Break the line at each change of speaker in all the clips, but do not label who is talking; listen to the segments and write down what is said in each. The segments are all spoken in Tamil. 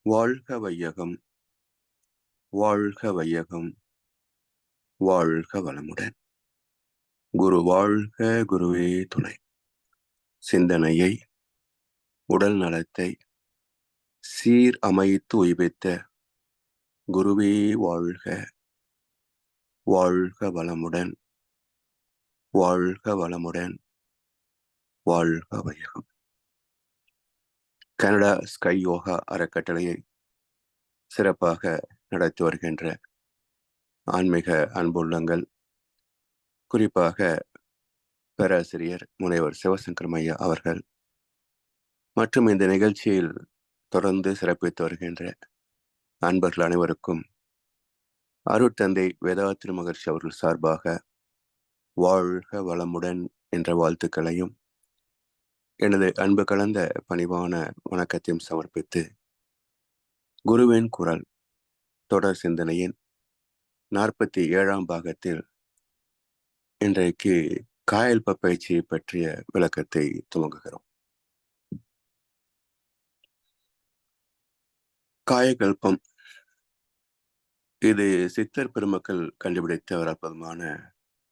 வாழ்க வையகம், வாழ்க வையகம், வாழ்க வளமுடன். குரு வாழ்க, குருவே துணை. சிந்தனையை, உடல் நலத்தை சீர் அமைத்து உய்வித்த குருவே வாழ்க, வாழ்க வளமுடன், வாழ்க வளமுடன், வாழ்க வையகம். கனடா ஸ்கை யோகா அறக்கட்டளையை சிறப்பாக நடத்தி வருகின்ற ஆன்மீக அன்புள்ளங்கள், குறிப்பாக பேராசிரியர் முனைவர் சிவசங்கரம் ஐயா அவர்கள் மற்றும் இந்த நிகழ்ச்சியில் தொடர்ந்து சிறப்பித்து வருகின்ற அன்பர்கள் அனைவருக்கும் அருட்தந்தை வேதாத்திரி மகர்ஷி அவர்கள் சார்பாக வாழ்க வளமுடன் என்ற வாழ்த்துக்களையும் எனது அன்பு கலந்த பணிவான வணக்கத்தையும் சமர்ப்பித்து குருவின் குரல் தொடர் சிந்தனையின் 47ஆம் பாகத்தில் இன்றைக்கு காயல்ப பயிற்சியை பற்றிய விளக்கத்தை துவங்குகிறோம். காயகல்பம் இது சித்தர் பெருமக்கள் கண்டுபிடித்த ஒரு அற்புதமான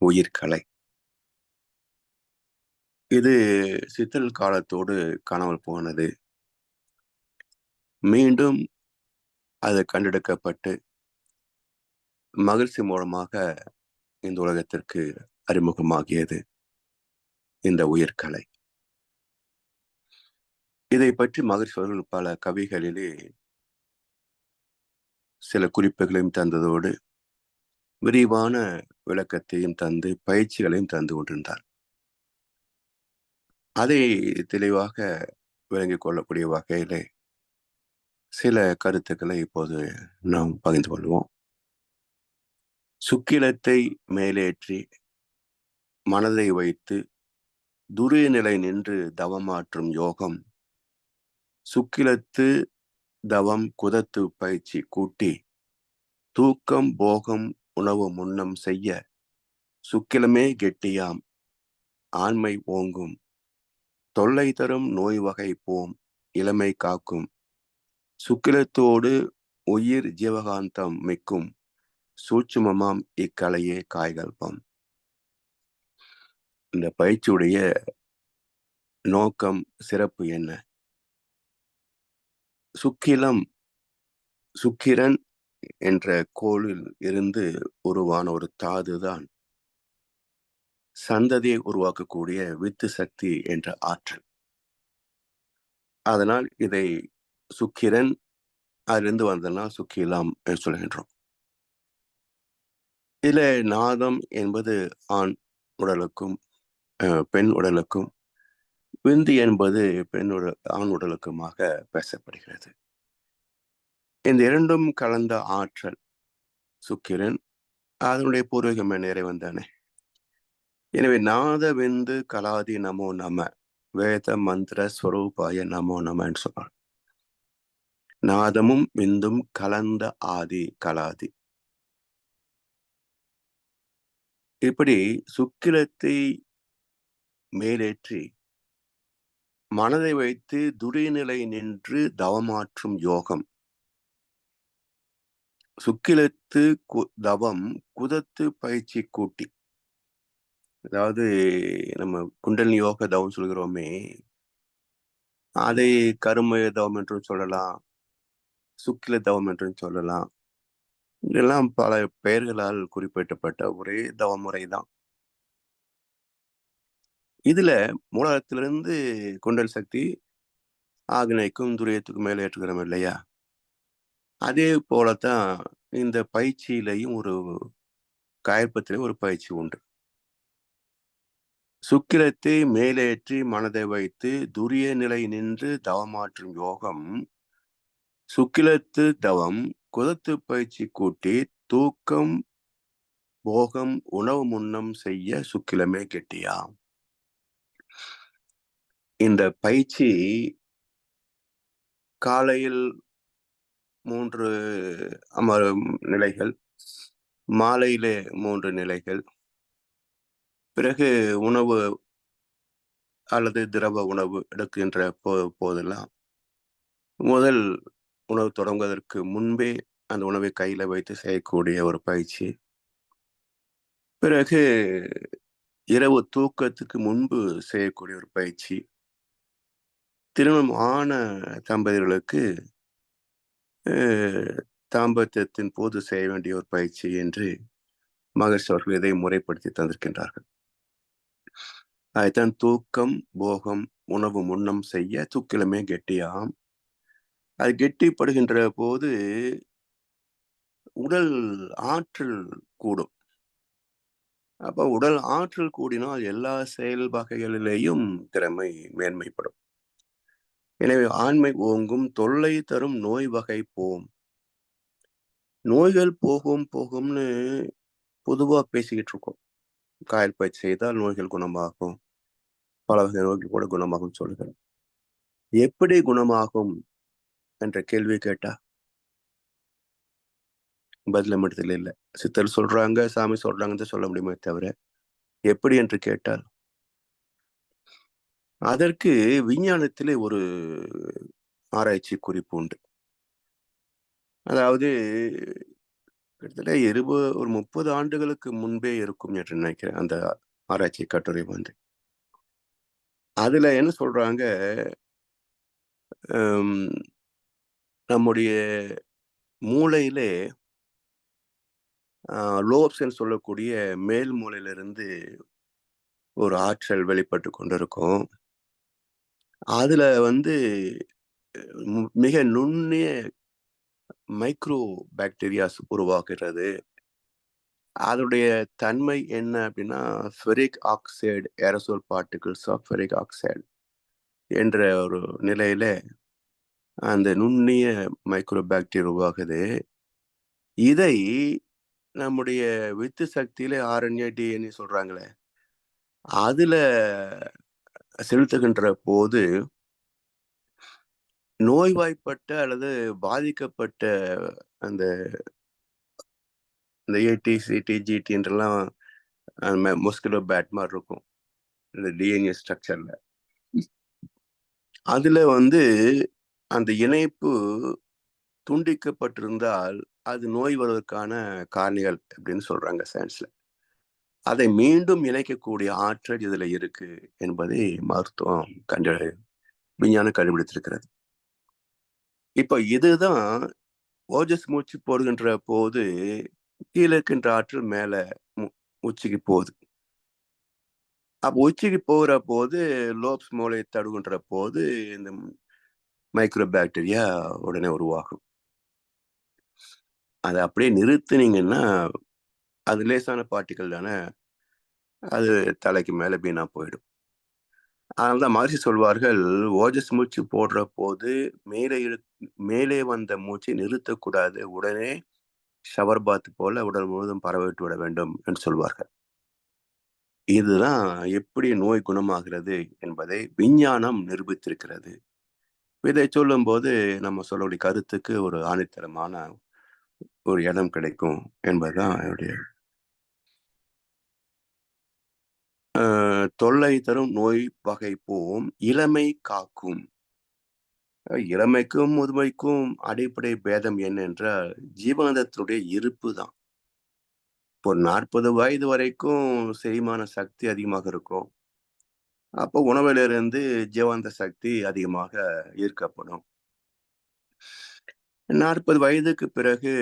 உயிர்கலை. இது சித்தர் காலத்தோடு காணாமல் போனது. மீண்டும் அது கண்டெடுக்கப்பட்டு மகிழ்ச்சி மூலமாக இந்த உலகத்திற்கு அறிமுகமாகியது இந்த உயிர்கலை. இதை பற்றி மகிழ்ச்சி அவர்கள் பல கவிகளிலே சில குறிப்புகளையும் தந்ததோடு விரிவான விளக்கத்தையும் தந்து பயிற்சிகளையும் தந்து கொண்டிருந்தார். அதை தெளிவாக விளங்கிக் கொள்ளக்கூடிய வகையிலே சில கருத்துக்களை இப்போது நாம் பகிர்ந்து கொள்வோம். சுக்கிலத்தை மேலேற்றி மனதை வைத்து துரிய நிலை நின்று தவமாற்றும் யோகம், சுக்கிலத்து தவம் குதத்து பயிற்சி கூட்டி தூக்கம் போகம் உணவு முன்னம் செய்ய சுக்கிலமே கெட்டியாம் ஆண்மை ஓங்கும் தொல்லை தரும் நோய் வகை போம் இளமை காக்கும் சுக்கிலத்தோடு உயிர் ஜீவகாந்தம் மிக்கும் சூட்சுமமாம் இக்கலையே காய்கல்பம். இந்த பயிற்சியுடைய நோக்கம், சிறப்பு என்ன? சுக்கிலம், சுக்கிரன் என்ற கோளில் இருந்து உருவான ஒரு தாதுதான் சந்ததியை உருவாக்கக்கூடிய வித்து சக்தி என்ற ஆற்றல். அதனால் இதை சுக்கிரன் அதிலிருந்து வந்தனால் சுக்கிலம் என்று சொல்கின்றோம். இதுல நாதம் என்பது ஆண் உடலுக்கும் பெண் உடலுக்கும், விந்து என்பது ஆண் உடலுக்குமாக பேசப்படுகிறது. இந்த இரண்டும் கலந்த ஆற்றல் சுக்கிரன், அதனுடைய பூர்வீகம் இறைவன் தானே. எனவே நாத விந்து கலாதி நமோ நம, வேத மந்திர ஸ்வரூபாய நமோ நமன்னு சொல்றான். நாதமும் விந்தும் கலந்த ஆதி கலாதி. இப்படி சுக்கிலத்தை மேலேற்றி மனதை வைத்து துரியநிலை நின்று தவமாற்றும் யோகம், சுக்கிலத்து தவம் குதத்து பயிற்சி கூட்டி, அதாவது நம்ம குண்டலினி யோக தவம் சொல்கிறோமே, அதை கருமய தவம் என்றும் சொல்லலாம், சுக்கில தவம் என்றும் சொல்லலாம். இதெல்லாம் பல பெயர்களால் குறிப்பிட்டப்பட்ட ஒரே தவமுறை தான். இதுல மூலத்திலிருந்து குண்டல் சக்தி ஆக்னைக்கும் துரியத்துக்கும் மேலே ஏற்றுக்கிறோம் இல்லையா? அதே போலத்தான் இந்த பயிற்சியிலையும் ஒரு காயல்பத்திலே ஒரு பயிற்சி உண்டு. சுக்கிலத்தை மேலேற்றி மனதை வைத்து துரிய நிலை நின்று தவமாற்றும் யோகம், சுக்கிலத்து தவம் குதத்து பயிற்சி கூட்டி தூக்கம் போகம் உணவு முன்னம் செய்ய சுக்கிலமே கெட்டியாம். இந்த பயிற்சி காலையில் 3 அமரும் நிலைகள், மாலையிலே 3 நிலைகள், பிறகு உணவு அல்லது திரவ உணவு எடுக்கின்ற போதெல்லாம் முதல் உணவு தொடங்குவதற்கு முன்பே அந்த உணவை கையில வைத்து செய்யக்கூடிய ஒரு பயிற்சி. பிறகு இரவு தூக்கத்துக்கு முன்பு செய்யக்கூடிய ஒரு பயிற்சி. திருமணம் ஆன தம்பதியர்களுக்கு அ தாம்பத்தியத்தின் போது செய்ய வேண்டிய ஒரு பயிற்சி என்று மகரிஷி அவர்கள் இதை முறைப்படுத்தி தந்திருக்கின்றார்கள். அதைத்தான் தூக்கம், போகம், உணவு முன்னம் செய்ய தூக்கிலுமே கெட்டியாம். அது கெட்டிப்படுகின்ற போது உடல் ஆற்றல் கூடும். அப்ப உடல் ஆற்றல் கூடினால் எல்லா செயல் வகைகளிலேயும் திறமை மேன்மைப்படும். எனவே ஆண்மை ஓங்கும், தொல்லை தரும் நோய் வகை போம். நோய்கள் போகும் போகும்னு பொதுவா பேசிக்கிட்டு இருக்கோம். காயல் பயிற்சி செய்தால் நோய்கள் குணமாகும். பல வகை நோய்கள் கூட குணமாகும்னு சொல்லுகிறோம். எப்படி குணமாகும் என்ற கேள்வி கேட்டா பதில் நம்மிடத்தில் இல்ல. சித்தர் சொல்றாங்க, சாமி சொல்றாங்கன்னு தான் சொல்ல முடியுமே தவிர, எப்படி என்று கேட்டால், அதற்கு விஞ்ஞானத்திலே ஒரு ஆராய்ச்சி குறிப்பு உண்டு. அதாவது கிட்டத்தட்ட ஒரு 30 ஆண்டுகளுக்கு முன்பே இருக்கும் என்று நினைக்கிறேன். அந்த ஆராய்ச்சி கட்டுரை வந்து. அதுல என்ன சொல்றாங்க, அம் நம்முடைய மூளையிலே லோப்ஸ்ன்னு சொல்லக்கூடிய மேல் மூளையிலிருந்து ஒரு ஆற்றல் வெளிப்பட்டு கொண்டிருக்கும். அதுல வந்து மிக நுண்ணிய மைக்ரோ பாக்டீரியாஸ் உருவாகிறது. அதனுடைய தன்மை என்ன அப்படின்னா, ferric oxide aerosol particles of ferric oxide என்ற ஒரு நிலையில அந்த நுண்ணிய மைக்ரோ பாக்டீரியா உருவாகுது. இதை நம்முடைய வித்து சக்தியில ஆர்என்ஏ, டிஎன்ஏ சொல்றாங்களே, அதுல செலுத்துகின்ற போது நோய்வாய்ப்பட்ட அல்லது பாதிக்கப்பட்ட அந்த இந்த ஏடி, சிடி, ஜிடின்றலாம் மஸ்குலோ பேட் மாரி இருக்கும். இந்த டிஎன்ஏ ஸ்ட்ரக்சர்ல. அதுல வந்து அந்த இணைப்பு துண்டிக்கப்பட்டிருந்தால், அது நோய் வருவதற்கான காரணிகள் அப்படின்னு சொல்றாங்க சயின்ஸ்ல. அதை மீண்டும் இணைக்கக்கூடிய ஆற்றல் இதுல இருக்கு என்பதை மருத்துவம் விஞ்ஞானம் கண்டுபிடித்திருக்கிறது. இப்ப இதுதான் ஓஜஸ் மூச்சு போடுகின்ற போது கீழே இருக்கின்ற ஆற்றல் மேல உச்சிக்கு போகுது. அப்ப உச்சிக்கு போகிற போது லோப்ஸ் மூளை தடுகின்ற போது இந்த மைக்ரோ பாக்டீரியா உடனே உருவாகும். அதை அப்படியே நிறுத்துனீங்கன்னா அது லேசான பார்ட்டிகள் தானே, அது தலைக்கு மேல வீணா போயிடும். அதனால்தான் மகரிஷி சொல்வார்கள், ஓஜஸ் மூச்சு போடுற போது மேலே வந்த மூச்சை நிறுத்தக்கூடாது. உடனே ஷவர் பாத் போல உடல் முழுவதும் பரவிட்டு விட வேண்டும் என்று சொல்வார்கள். இதுதான் எப்படி நோய் குணமாகிறது என்பதை விஞ்ஞானம் நிரூபித்திருக்கிறது. இதை சொல்லும்போது நம்ம சொல்லக்கூடிய கருத்துக்கு ஒரு ஆணித்தரமான ஒரு இடம் கிடைக்கும் என்பதுதான் என்னுடைய தொல்லை தரும் நோய் வகை போம் இளமை காக்கும். இளமைக்கும் முதுமைக்கும் அடிப்படை பேதம் என்னென்றால் ஜீவானந்தத்தினுடைய இருப்பு தான். இப்போ 40 வயது வரைக்கும் செரிமான சக்தி அதிகமாக இருக்கும். அப்போ உணவிலிருந்து ஜீவானந்த சக்தி அதிகமாக ஈர்க்கப்படும். 40 வயதுக்கு பிறகு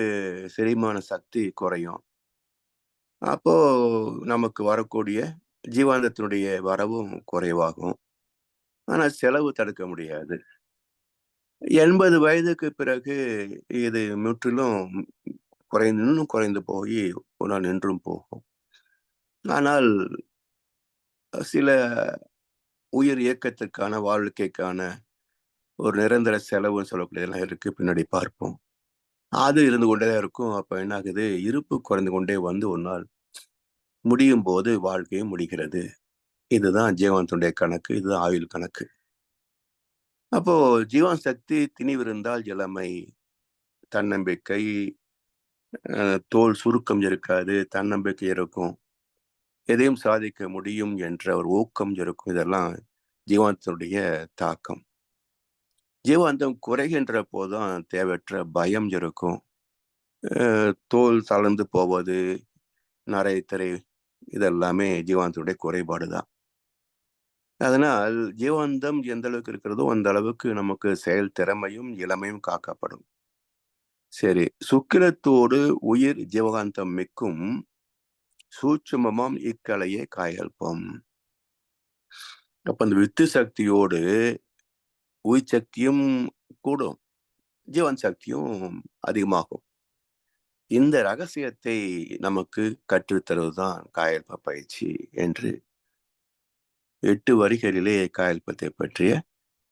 செரிமான சக்தி குறையும். அப்போ நமக்கு வரக்கூடிய ஜீவானந்தத்தினுடைய வரவும் குறைவாகும். ஆனா செலவு தடுக்க முடியாது. 80 வயதுக்கு பிறகு இது முற்றிலும் இன்னும் குறைந்து போய் ஒரு நாள் நின்றும் போகும். ஆனால் சில உயிர் இயக்கத்திற்கான, வாழ்க்கைக்கான ஒரு நிரந்தர செலவுன்னு சொல்லக்கூடியதெல்லாம் இருக்கு. பின்னாடி பார்ப்போம். அது இருந்து கொண்டே தான் இருக்கும். அப்ப என்ன ஆகுது? இருப்பு குறைந்து கொண்டே வந்து ஒரு நாள் முடியும்போது வாழ்க்கையும் முடிகிறது. இதுதான் ஜீவானத்தினுடைய கணக்கு. இதுதான் ஆயுள் கணக்கு. அப்போ ஜீவான் சக்தி திணிவிருந்தால் இளமை, தன்னம்பிக்கை, தோல் சுருக்கம் இருக்காது, தன்னம்பிக்கை இருக்கும். எதையும் சாதிக்க முடியும் என்ற ஒரு ஊக்கம் இருக்கும். இதெல்லாம் ஜீவானத்தினுடைய தாக்கம். ஜீவாந்தம் குறைகின்ற போதுதான் தேவையற்ற பயம் இருக்கும். தோல் தளர்ந்து போவது, நரை, திரை இதெல்லாமே ஜீவாந்தத்துடைய குறைபாடு தான். அதனால் ஜீவாந்தம் எந்த அளவுக்கு இருக்கிறதோ, அந்த அளவுக்கு நமக்கு செயல் திறமையும், இளமையும் காக்கப்படும். சரி, சுக்கிலத்தோடு உயிர் ஜீவகாந்தம் மிக்கும், சூட்சுமமாம் இக்கலையே காயல்பம். அப்ப அந்த வித்து சக்தியோடு உயிர் சக்தியும் கூடும், ஜீவன் சக்தியும் அதிகமாகும். இந்த ரகசியத்தை நமக்கு கற்றுத்தருவதுதான் காயல்ப பயிற்சி என்று 8 வரிகளிலே காயல்பத்தை பற்றிய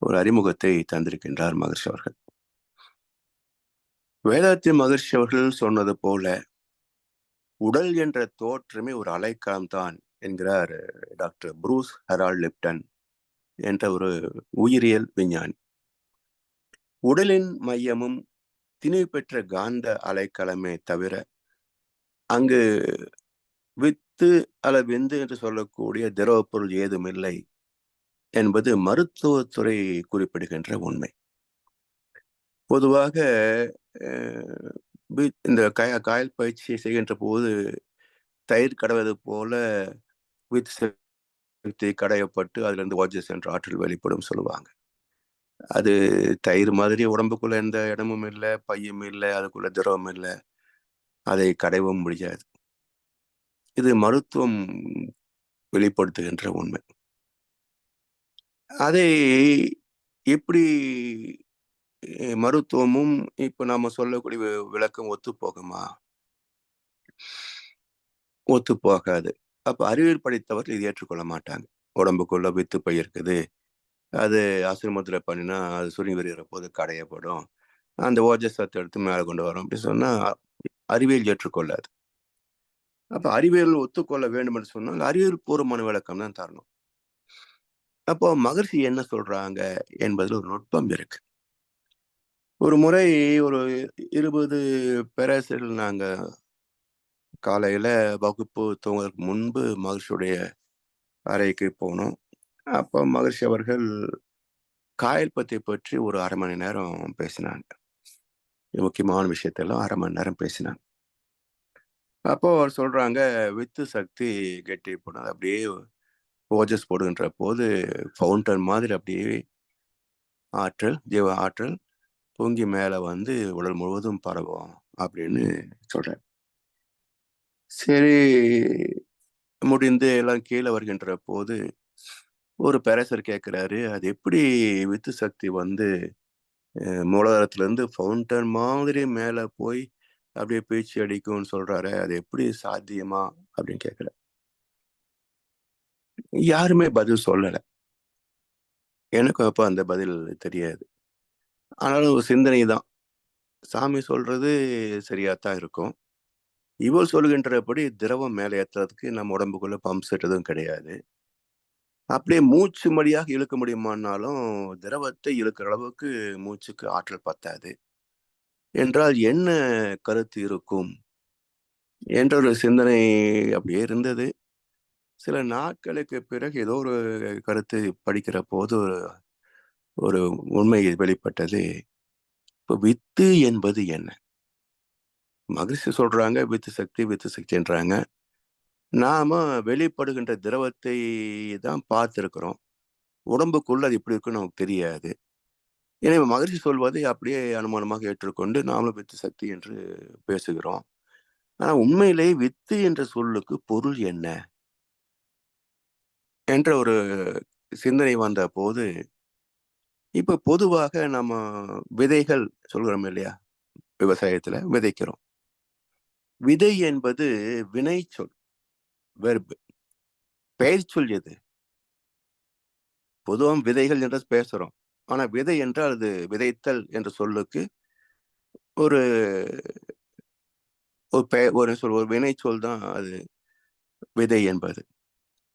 ஒரு அறிமுகத்தை தந்திருக்கின்றார் மகர்ஷி அவர்கள். வேதாத்திரி மகர்ஷி அவர்கள் சொன்னது போல, உடல் என்ற தோற்றமே ஒரு அலைக்காலம் தான் என்கிறார் டாக்டர் ப்ரூஸ் ஹெரால்ட் லிப்டன் என்ற ஒரு உயிரியல் விஞ்ஞானி. உடலின் மையமும் திணிவு பெற்ற காந்த அலைக்களமே தவிர, அங்கு வித்து அல்லது விந்து என்று சொல்லக்கூடிய திரவ பொருள் ஏதும் இல்லை என்பது மருத்துவத்துறை குறிப்பிடுகின்ற உண்மை. பொதுவாக இந்த காயல் பயிற்சி செய்கின்ற போது தயிர் கடவது போல வித் சக்தி கடையப்பட்டு அதிலிருந்து ஓஜஸ் என்ற ஆற்றல் வெளிப்படும் சொல்லுவாங்க. அது தயிர் மாதிரி உடம்புக்குள்ள எந்த இடமும் இல்லை, பையும் இல்லை, அதுக்குள்ள திரவம் இல்லை, அதை கடையவும் முடியாது. இது மருத்துவம் வெளிப்படுத்துகின்ற உண்மை. அதை எப்படி மருத்துவமும் இப்ப நாம சொல்லக்கூடிய விளக்கம் ஒத்து போகுமா? ஒத்து போகாது. அப்ப அறிவியல் படித்தவர்கள் இதை ஏற்றுக்கொள்ள மாட்டாங்க. உடம்புக்குள்ள வித்து பை இருக்குது, அது ஆசிரமத்துல பண்ணினா அது சுருங்கி வருகிற போது கடையப்படும், அந்த ஓஜஸ் சத்தை எடுத்து மேல கொண்டு வரும் அப்படி சொன்னா அறிவியல் ஏற்றுக்கொள்ளாது. அப்ப அறிவியல் ஒத்துக்கொள்ள வேண்டும் என்று சொன்னால் அறிவியல் பூர்வமான விளக்கம் தான் தரணும். அப்போ மகர்ஷி என்ன சொல்றாங்க என்பதில் ஒரு நுட்பம் இருக்கு. ஒரு முறை ஒரு 20 பேராசிரியர்கள் நாங்க காலையில வகுப்பு துவங்குவதற்கு முன்பு மகர்ஷியுடைய அறைக்கு போனோம். அப்போ மகர்ஷி அவர்கள் காயல்பத்தை பற்றி ஒரு 1/2 மணி நேரம் பேசினாங்க. முக்கியமான விஷயத்தெல்லாம் 1/2 மணி நேரம் பேசினாங்க. அப்போ அவர் சொல்றாங்க, வித்து சக்தி கெட்டிப்படும். அப்படியே ஓஜஸ் போடுகின்ற போது ஃபவுண்டன் மாதிரி அப்படியே ஆற்றல், ஜீவ ஆற்றல் பொங்கி மேல வந்து உடல் முழுவதும் பரவும் அப்படின்னு சொல்றாரு. சரி, முடிந்து எல்லாம் கீழே வருகின்ற போது ஒரு பேராசர் கேட்கிறாரு, அது எப்படி வித்து சக்தி வந்து மூலாதாரத்துல இருந்து ஃபவுண்டன் மாதிரி மேல போய் அப்படியே பீச்சி அடிக்கும்னு சொல்றாரு, அது எப்படி சாத்தியமா அப்படின்னு கேட்கிறார். யாருமே பதில் சொல்லல. எனக்கும் அப்ப அந்த பதில் தெரியாது. ஆனாலும் ஒரு சிந்தனை தான். சாமி சொல்றது சரியாத்தான் இருக்கும். இவர் சொல்கின்றபடி திரவம் மேல ஏத்துறதுக்கு நம்ம உடம்புக்குள்ள பம்ப் செட் எதுவும் கிடையாது. அப்படியே மூச்சு மடியாக இழுக்க முடியுமானாலும் திரவத்தை இழுக்கிற அளவுக்கு மூச்சுக்கு ஆற்றல் பத்தாது. என்றால் என்ன கருத்து இருக்கும் என்ற ஒரு சிந்தனை அப்படியே இருந்தது. சில நாட்களுக்கு பிறகு ஏதோ ஒரு கருத்து படிக்கிற போது ஒரு உண்மை வெளிப்பட்டது. இப்ப வித்து என்பது என்ன? மகிழ்ச்சி சொல்றாங்க வித்து சக்தின்றாங்க. நாம வெளிப்படுகின்ற திரவத்தை தான் பார்த்திருக்கிறோம். உடம்புக்குள்ள அது எப்படி இருக்குன்னு நமக்கு தெரியாது. எனவே மகிழ்ச்சி சொல்வதை அப்படியே அனுமானமாக ஏற்றுக்கொண்டு நாமளும் வித்து சக்தி என்று பேசுகிறோம். ஆனா உண்மையிலேயே வித்து என்ற சொல்லுக்கு பொருள் என்ன என்ற ஒரு சிந்தனை வந்த போது, இப்ப பொதுவாக நம்ம விதைகள் சொல்கிறோம் இல்லையா? விவசாயத்துல விதைக்கிறோம். விதை என்பது வினைச்சொல், வெர்ப். பெயர்ச்சொல் எது? பொதுவா விதைகள் என்று பேசுறோம். ஆனா விதை என்றால் அது விதைத்தல் என்ற சொல்லுக்கு ஒரு ஒரு வினைச்சொல் தான் அது, விதை என்பது.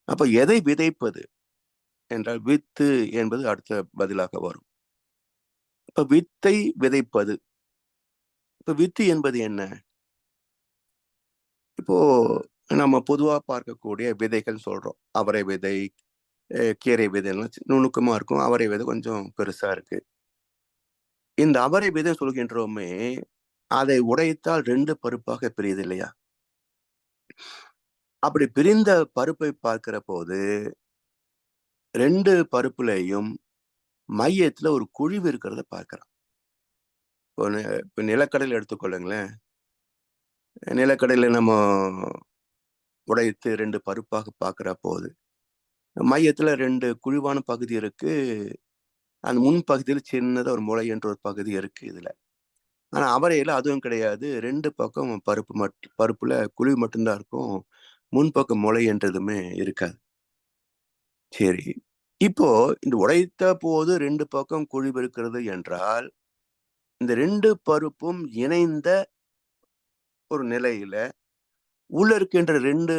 அப்ப எதை விதைப்பது என்றால் வித்து என்பது அடுத்த பதிலாக வரும். இப்ப வித்தை விதைப்பது. இப்ப வித்து என்பது என்ன? இப்போ நம்ம பொதுவா பார்க்கக்கூடிய விதைகள் சொல்றோம். அவரை விதை, கீரை விதைலாம் நுணுக்கமா இருக்கும். அவரை விதை கொஞ்சம் பெருசா இருக்கு. இந்த அவரை விதை சொல்கின்றோமே, அதை உடைத்தால் 2 பருப்பாக பிரியுது இல்லையா? அப்படி பிரிந்த பருப்பை பார்க்கிற போது 2 பருப்புலயும் மையத்துல ஒரு குழிவு இருக்கிறத பார்க்கிறோம். இப்ப நிலக்கடலை எடுத்துக்கொள்ளுங்களேன். நிலக்கடலை நம்ம உடைத்து 2 பருப்பாக பார்க்கிற போது மையத்துல 2 குழிவான பகுதி இருக்கு. அந்த முன் பகுதியில் சின்னதா ஒரு முளை என்ற ஒரு பகுதி இருக்கு இதுல. ஆனா அவரையில அதுவும் கிடையாது. 2 பக்கம் பருப்புல குழிவு மட்டும்தான் இருக்கும். முன்பக்கம் முளை என்றதுமே இருக்காது. சரி. இப்போ இந்த உடைத்த போது 2 பக்கம் குழிவு இருக்கிறது என்றால், இந்த 2 பருப்பும் இணைந்த ஒரு நிலையில, உள்ள இருக்கின்ற 2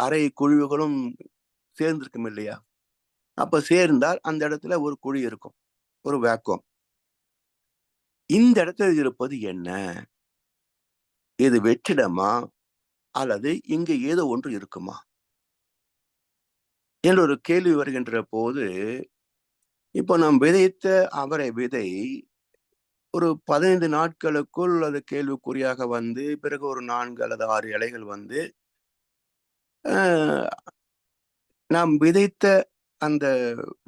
அரை குழிவுகளும் சேர்ந்திருக்கும் இல்லையா? அப்ப சேர்ந்தால் அந்த இடத்துல ஒரு குழி இருக்கும். ஒரு வேக்குவம். இந்த இடத்துல இருப்பது என்ன? இது வெற்றிடமா? அல்லது இங்கு ஏதோ ஒன்று இருக்குமா? என்ற ஒரு கேள்வி வருகின்ற போது, இப்போ நாம் விதைத்த அவரை விதை ஒரு 15 நாட்களுக்குள் அது கேள்விக்குறியாக வந்து, பிறகு ஒரு 4 அல்லது 6 இலைகள் வந்து, அ நாம் விதைத்த அந்த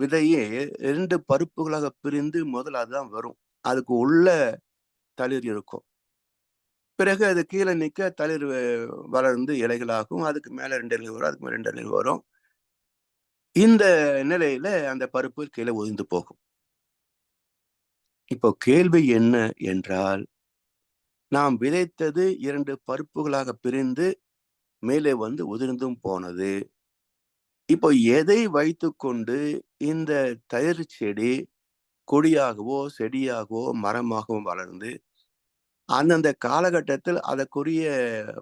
விதையே 2 பருப்புகளாக பிரிந்து முதல்ல அதுதான் வரும். அதுக்கு உள்ள தளிர் இருக்கும். பிறகு அது கீழ நிக்க தளிர் வளர்ந்து இலைகளாகும். அதுக்கு மேல 2 இலைகள் வரும். அதுக்கு மேல 2 இலைகள் வரும். இந்த நிலையில அந்த பருப்பு கீழ உதிர்ந்து போகும். இப்போ கேள்வி என்ன என்றால், நாம் விதைத்தது 2 பருப்புகளாக பிரிந்து மேலே வந்து உதிர்ந்தும் போனது. இப்போ எதை வைத்துக்கொண்டு இந்த தயிர் செடி கொடியாகவோ, செடியாகவோ, மரமாகவோ வளர்ந்து, அந்தந்த காலகட்டத்தில் அதற்குரிய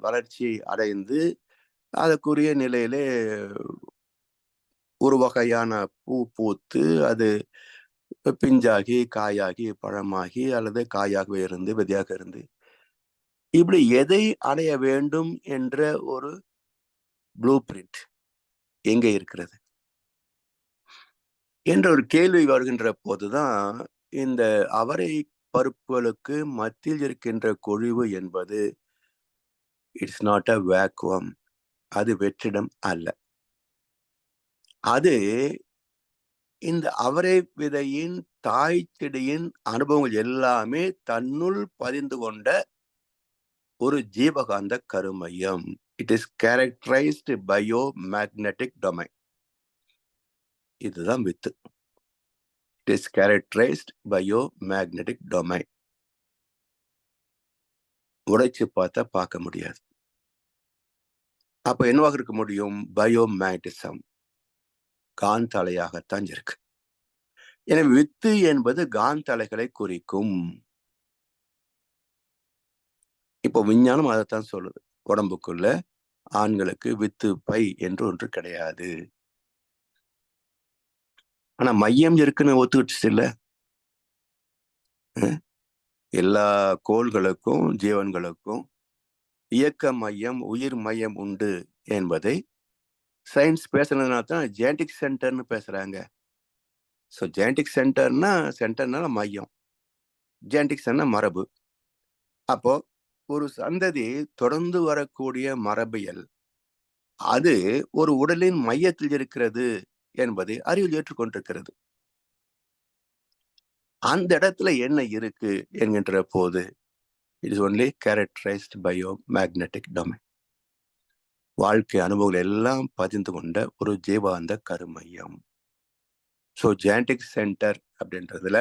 வளர்ச்சியை அடைந்து, அதற்குரிய நிலையிலே ஒரு வகையான பூ பூத்து, அது பிஞ்சாகி, காயாகி, பழமாகி அல்லது காயாகவே இருந்து, விதையாக இருந்து, இப்படி எதை அடைய வேண்டும் என்ற ஒரு ப்ளூ பிரிண்ட் எங்கே இருக்கிறது? என்ற ஒரு கேள்வி வருகின்ற போதுதான், இந்த அவரை பருப்புகளுக்கு மத்தியில் இருக்கின்ற கொழிவு என்பது இட்ஸ் நாட் அ வேக்குவம். அது வெற்றிடம் அல்ல. அது இந்த அவரை விதையின் தாய் செடியின் அனுபவங்கள் எல்லாமே தன்னுள் பதிந்து கொண்ட ஒரு ஜீவகாந்த கருமையம். It is characterised bio magnetic domain. இதுதான் வித்து. It is characterised bio magnetic domain. உடைச்சு பார்த்தா பார்க்க முடியாது. அப்ப என்னவாக இருக்க முடியும்? Bio magnetism. காந்த அலையாகத்தான் இருக்கு. எனவே வித்து என்பது காந்த அலைகளை குறிக்கும். இப்போ விஞ்ஞானம் அதைத்தான் சொல்லுது. உடம்புக்குள்ள ஆண்களுக்கு வித்து பை என்று ஒன்று கிடையாது. ஆனா மையம் இருக்குன்னு ஒத்துக்கிடுச்சு இல்ல. எல்லா கோள்களுக்கும் ஜீவன்களுக்கும் இயக்க மையம் உயிர் மையம் உண்டு என்பதை சயின்ஸ் பேசுனதுனால தான் ஜெனடிக் சென்டர்னு பேசுறாங்க. ஸோ ஜெனடிக் சென்டர்னால மையம், ஜெனடிக் சென்டர்னா மரபு. அப்போ ஒரு சந்ததி தொடர்ந்து வரக்கூடிய மரபியல் அது ஒரு உடலின் மையத்தில் இருக்கிறது என்பதை அறிவியல் ஏற்றுக்கொண்டிருக்கிறது. அந்த இடத்துல என்ன இருக்கு என்கின்ற போது it is only characterised bio magnetic domain. வாழ்க்கை அனுபவங்கள் எல்லாம் பதிந்து கொண்ட ஒரு ஜீவாந்த கருமையம். ஸோ ஜெனடிக் சென்டர் அப்படின்றதுல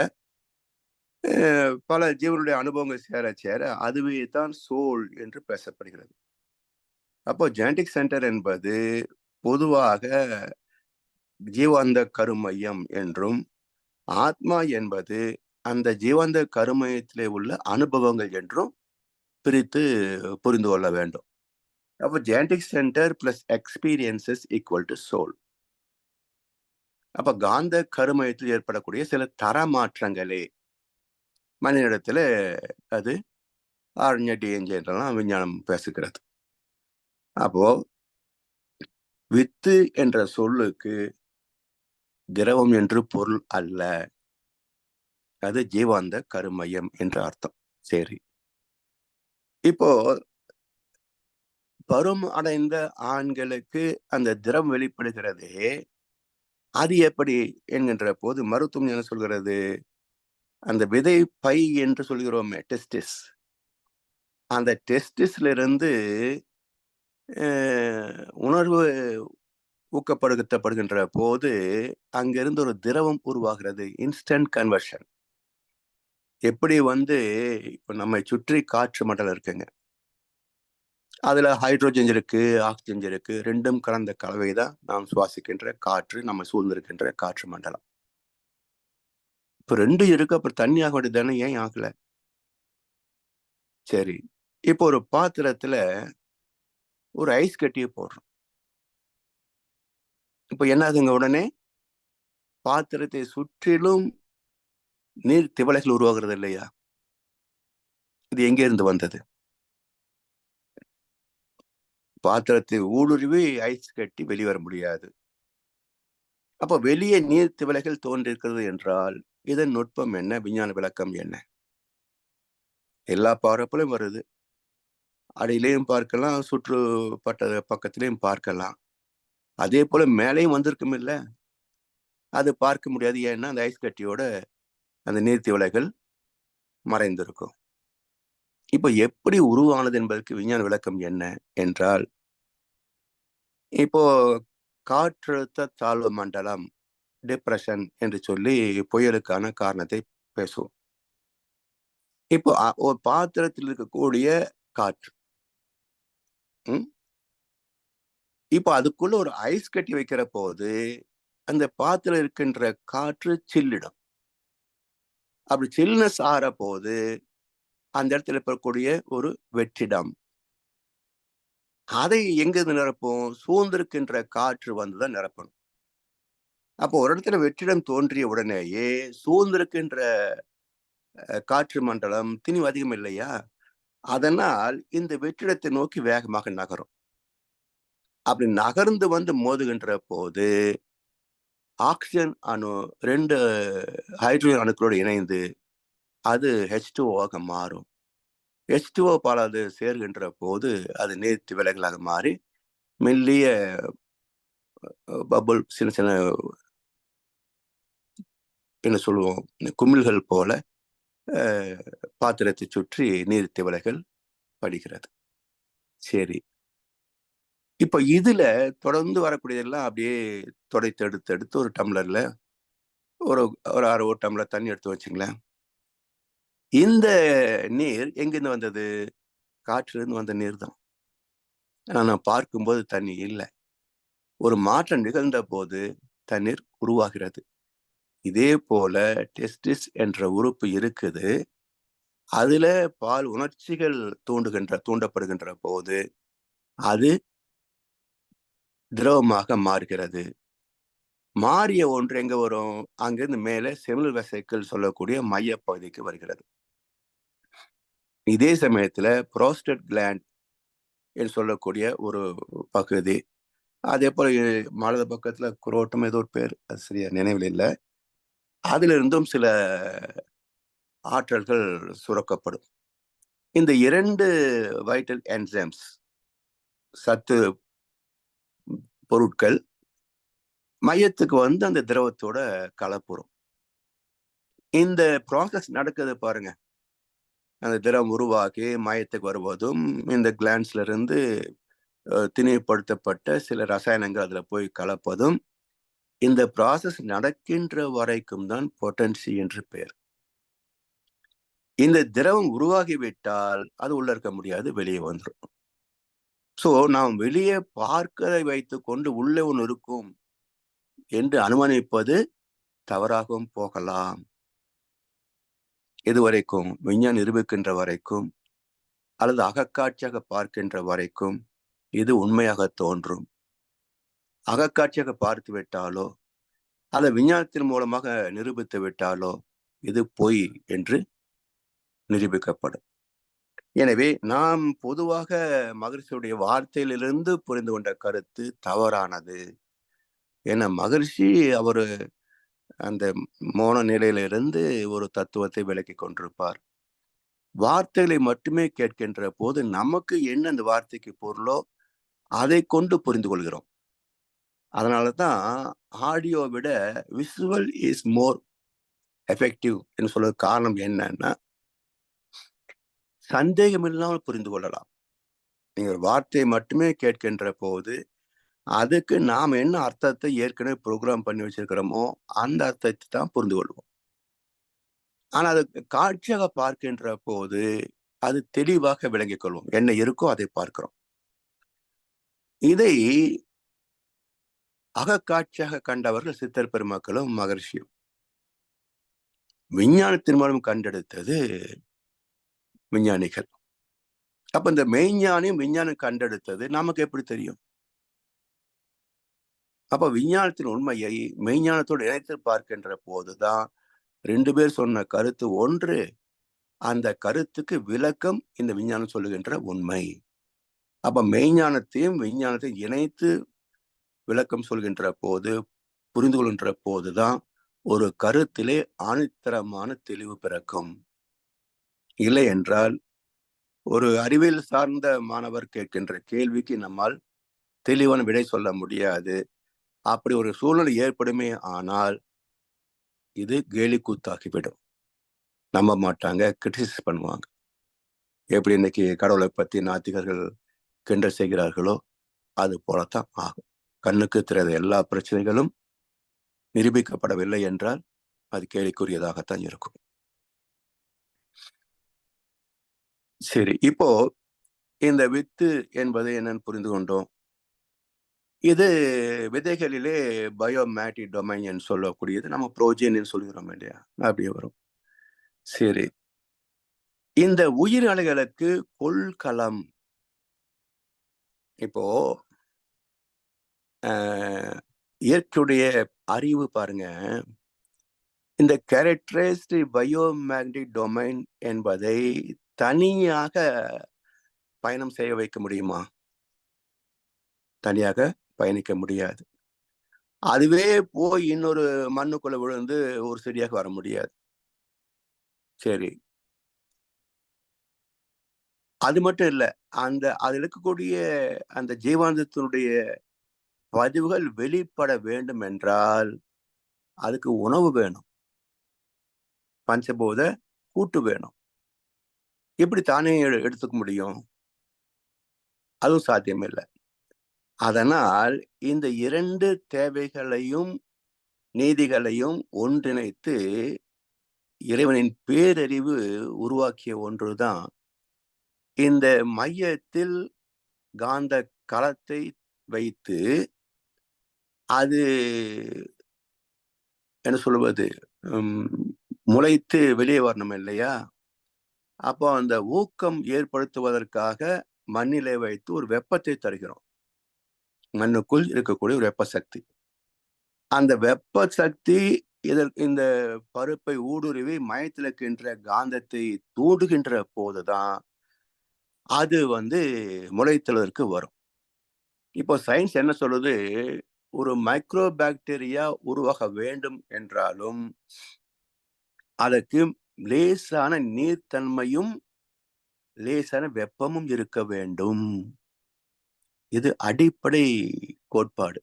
பல ஜீவனுடைய அனுபவங்கள் சேர சேர அதுவே தான் சோல் என்று பேசப்படுகிறது. அப்போ ஜெனடிக் சென்டர் என்பது பொதுவாக ஜீவாந்த கருமையம் என்றும், ஆத்மா என்பது அந்த ஜீவாந்த கருமையத்திலே உள்ள அனுபவங்கள் என்றும் பிரித்து புரிந்து கொள்ள வேண்டும். அப்போ genetic centre plus experiences equal to soul. அப்ப காந்த கருமையத்தில் ஏற்படக்கூடிய சில தரமாற்றங்களே மனிதனிடத்துல அது ஆர்என்ஏ, டிஎன்ஏ என்றெல்லாம் விஞ்ஞானம் பேசுகிறது. அப்போ வித்து என்ற சொல்லுக்கு திரவம் என்று பொருள் அல்ல. அது ஜீவாந்த கருமையம் என்ற அர்த்தம். சரி, இப்போ பருவம் அடைந்த ஆண்களுக்கு அந்த திரம் வெளிப்படுகிறதே, அது எப்படி என்கின்ற போது மருத்துவம் என்ன சொல்கிறது? அந்த விதை பை என்று சொல்கிறோமே, டெஸ்டிஸ். அந்த டெஸ்டிஸ்ல இருந்து உணர்வு ஊக்கப்படுத்தப்படுகின்ற போது அங்கிருந்து ஒரு திரவம் உருவாகிறது. Instant conversion. எப்படி இப்ப நம்மை சுற்றி காற்று மண்டலம் இருக்குங்க. அதுல ஹைட்ரோஜன் இருக்கு, ஆக்சிஜன் இருக்கு. 2ம் கலந்த கலவை தான் நாம் சுவாசிக்கின்ற காற்று, நம்ம சூழ்ந்திருக்கின்ற காற்று மண்டலம். இப்ப 2 இருக்கு, அப்புறம் தண்ணி ஆக வேண்டியது தானே, ஏன் ஆகல? சரி, இப்போ ஒரு பாத்திரத்துல ஒரு ஐஸ் கட்டிய போடுறோம். இப்ப என்ன ஆகுங்க உடனே? பாத்திரத்தை சுற்றிலும் நீர் திவலைகள் உருவாகிறது இல்லையா? இது எங்கே இருந்து வந்தது? பாத்திரத்தை ஊடுருவி ஐஸ் கட்டி வெளிவர முடியாது. அப்ப வெளியே நீர் திவலைகள் தோன்றிருக்கிறது என்றால் இதன் நுட்பம் என்ன? விஞ்ஞான விளக்கம் என்ன? எல்லா பரப்பிலும் வருது. அடியிலையும் பார்க்கலாம், சுற்றுப்பட்ட பக்கத்திலையும் பார்க்கலாம். அதே போல மேலேயும் வந்திருக்கும் இல்ல? அது பார்க்க முடியாது. ஏன்னா அந்த ஐஸ் கட்டியோட அந்த நீர் திவலைகள் மறைந்திருக்கும். இப்ப எப்படி உருவானது என்பதற்கு விஞ்ஞான விளக்கம் என்ன என்றால், இப்போ காற்றழுத்த தாழ்வு மண்டலம், டிப்ரஷன் என்று சொல்லி புயலுக்கான காரணத்தை பேசுவோம். இப்போ ஒரு பாத்திரத்தில் இருக்கக்கூடிய காற்று. ம். இப்போ அதுக்குள்ள ஒரு ஐஸ் கட்டி வைக்கிற போது, அந்த பாத்திரம் இருக்கின்ற காற்று சில்லிடும். அப்படி சில்னஸ் ஆற போது, அந்த இடத்துல இருக்கக்கூடிய ஒரு வெற்றிடம். அதை எங்கிருந்து நிரப்பும்? சூழ்ந்திருக்கின்ற காற்று வந்துதான் நிரப்பணும். அப்போ ஒரு இடத்துல வெற்றிடம் தோன்றிய உடனேயே சூழ்ந்திருக்கின்ற காற்று மண்டலம் திணிவு அதிகம் இல்லையா? அதனால் இந்த வெற்றிடத்தை நோக்கி வேகமாக நகரும். அப்படி நகர்ந்து மோதுகின்ற போது ஆக்சிஜன் அணு 2 ஹைட்ரஜன் அணுக்களோடு இணைந்து அது H2O ஆக மாறும். H2O பால் அது சேர்கின்ற போது அது நீர் திவலைகளாக மாறி மெல்லிய பபுள், சின்ன சின்ன என்ன சொல்லுவோம், குமிழ்கள் போல பாத்திரத்தை சுற்றி நீர் திவலைகள் படிகிறது. சரி, இப்ப இதுல தொடர்ந்து வரக்கூடியதெல்லாம் அப்படியே துடைத்து எடுத்து எடுத்து ஒரு டம்ளர்ல ஒரு ஒரு அரை ஒரு டம்ளர் தண்ணி எடுத்து வச்சுங்களேன். இந்த நீர் எங்கிருந்து வந்தது? காற்றிலிருந்து வந்த நீர் தான். ஆனா பார்க்கும்போது தண்ணி இல்ல. ஒரு மாற்றம் நிகழ்ந்த போது தண்ணீர் உருவாகிறது. இதே போல டெஸ்டிஸ் என்ற உறுப்பு இருக்குது. அதுல பால் உணர்ச்சிகள் தூண்டப்படுகின்ற போது அது திரவமாக மாறுகிறது. மாறிய ஒன்று எங்க வரும்? அங்கிருந்து மேலே செமினல் வெசைக்கிள் சொல்லக்கூடிய மையப் பகுதிக்கு வருகிறது. இதே சமயத்துல புரோஸ்டேட் கிளாண்ட் என்று சொல்லக்கூடிய ஒரு பகுதி, அதே போல வலது பக்கத்துல குரோட்டம் ஏதோ ஒரு பேர், அது சரியா நினைவில் இல்ல. அதிலிருந்தும் சில ஆற்றல்கள் சுரக்கப்படும். இந்த 2 வைட்டல் என்சைம்ஸ், சத்து பொருட்கள் மையத்துக்கு அந்த திரவத்தோட கலப்புறும். இந்த ப்ராசஸ் நடக்குது பாருங்க. அந்த திரவம் உருவாகி மையத்துக்கு வருவதும், இந்த கிளாண்ட்ஸ்ல இருந்து திணிவுபடுத்தப்பட்ட சில ரசாயனங்கள் அதுல போய் கலப்பதும், இந்த ப்ராசஸ் நடக்கின்ற வரைக்கும் தான் பொட்டன்சி என்று பெயர். இந்த திரவம் உருவாகிவிட்டால் அது உள்ள இருக்க முடியாது, வெளியே வந்துடும். சோ நாம் வெளியே பார்க்கதை வைத்துக் கொண்டு உள்ளே ஒன்று இருக்கும் என்று அனுமானிப்பது தவறாகவும் போகலாம். இதுவரைக்கும் விஞ்ஞானம் நிரூபிக்கின்ற வரைக்கும் அல்லது அகக்காட்சியாக பார்க்கின்ற வரைக்கும் இது உண்மையாக தோன்றும். அகக்காட்சியாக பார்த்து விட்டாலோ அல்லது விஞ்ஞானத்தின் மூலமாக நிரூபித்து விட்டாலோ இது பொய் என்று நிரூபிக்கப்படும். எனவே நாம் பொதுவாக மகிழ்ச்சியுடைய வார்த்தையிலிருந்து புரிந்து கொண்ட கருத்து தவறானது. ஏன்னா மகிழ்ச்சி அவரு அந்த மோன நிலையிலிருந்து ஒரு தத்துவத்தை விளக்கி கொண்டிருப்பார். வார்த்தைகளை மட்டுமே கேட்கின்ற போது நமக்கு என்ன அந்த வார்த்தைக்கு பொருளோ அதை கொண்டு புரிந்து கொள்கிறோம். அதனால தான் ஆடியோ விட விசுவல் இஸ் மோர் எஃபெக்டிவ் என்று சொல்ல காரணம் என்னன்னா, சந்தேகம் இல்லாமல் புரிந்து கொள்ளலாம். நீங்க ஒரு வார்த்தையை மட்டுமே கேட்கின்ற போது அதுக்கு நாம் என்ன அர்த்தத்தை ஏற்கனவே ப்ரோக்ராம் பண்ணி வச்சிருக்கிறோமோ அந்த அர்த்தத்தை தான் புரிந்து கொள்வோம். ஆனா அது காட்சியாக பார்க்கின்ற போது அது தெளிவாக விளங்கிக் கொள்வோம். என்ன இருக்கோ அதை பார்க்கிறோம். இதை அகக்காட்சியாக கண்டவர்கள் சித்தர் பெருமக்களும் மகர்ஷியும். விஞ்ஞானத்தின் மூலம் கண்டெடுத்தது விஞ்ஞானிகள். அப்ப இந்த மெய்ஞானியும் விஞ்ஞானம் கண்டெடுத்தது நமக்கு எப்படி தெரியும்? அப்ப விஞ்ஞானத்தின் உண்மையை மெய்ஞானத்தோடு இணைத்து பார்க்கின்ற போதுதான் 2 பேர் சொன்ன கருத்து ஒன்று. அந்த கருத்துக்கு விளக்கம் இந்த விஞ்ஞானம் சொல்லுகின்ற உண்மை. அப்ப மெய்ஞானத்தையும் விஞ்ஞானத்தையும் இணைத்து விளக்கம் சொல்கின்ற போது, புரிந்து கொள்கின்ற போதுதான் ஒரு கருத்திலே ஆணித்தரமான தெளிவு பிறக்கும். இல்லை என்றால் ஒரு அறிவியல் சார்ந்த மாணவர் கேட்கின்ற கேள்விக்கு நம்மால் தெளிவான விடை சொல்ல முடியாது. அப்படி ஒரு சூழ்நிலை ஏற்படுமே ஆனால் இது கேலி கூத்தாகிவிடும். நம்ப மாட்டாங்க, கிரிட்டிசைஸ் பண்ணுவாங்க. எப்படி இன்னைக்கு கடவுளை பத்தி நாத்திகர்கள் கிண்டல் செய்கிறார்களோ அது போலத்தான் ஆகும். கண்ணுக்கு தெரியாத எல்லா பிரச்சனைகளும் நிரூபிக்கப்படவில்லை என்றால் அது கேலிக்குரியதாகத்தான் இருக்கும். சரி, இப்போ இந்த வித்து என்பது என்னன்னு புரிந்து கொண்டோம். இது விதைகளிலே பயோமேட்டி டொமைன் சொல்லக்கூடியது. நம்ம புரோஜீன் சொல்கிறோம் இல்லையா, அப்படியே வரும். சரி, இந்த உயிர் அலைகளுக்கு கொள்கலம். இப்போ இயற்கையுடைய அறிவு பாருங்க, இந்த கேரக்டரைஸ்டு பயோமேக்னெட்டிக் டொமைன் என்பதை தனியாக பயணம் செய்ய வைக்க முடியுமா? தனியாக பயணிக்க முடியாது. அதுவே போய் இன்னொரு மண்ணுக்குள்ள விழுந்து ஒரு செடியாக வர முடியாது. சரி, அது மட்டும் இல்ல, அதில் இருக்கக்கூடிய அந்த ஜீவானந்தத்தினுடைய பதிவுகள் வெளிப்பட வேண்டும் என்றால் அதுக்கு உணவு வேணும், பஞ்சபூத கூட்டு வேணும். எப்படி தானே எடுத்துக்க முடியும்? அதுவும் சாத்தியம் இல்லை. அதனால் இந்த 2 தேவைகளையும் நீதிகளையும் ஒன்றிணைத்து இறைவனின் பேரறிவு உருவாக்கிய ஒன்றுதான் இந்த மையத்தில் காந்த களத்தை வைத்து அது என்ன சொல்வது, முளைத்து வெளியே வரணும் இல்லையா? அப்போ அந்த ஊக்கம் ஏற்படுத்துவதற்காக மண்ணிலே வைத்து ஒரு வெப்பத்தை தருகிறோம். மண்ணுக்குள் இருக்கக்கூடிய ஒரு வெப்ப சக்தி. அந்த வெப்ப சக்தி இந்த பருப்பை ஊடுருவி மையத்தில் இருக்கின்ற காந்தத்தை தூண்டுகின்ற போதுதான் அது முளைத்தலுக்கு வரும். இப்போ சயின்ஸ் என்ன சொல்லுது, ஒரு மைக்ரோ பாக்டீரியா உருவாக வேண்டும் என்றாலும் அதற்கு லேசான நீர்த்தன்மையும் லேசான வெப்பமும் இருக்க வேண்டும். இது அடிப்படை கோட்பாடு.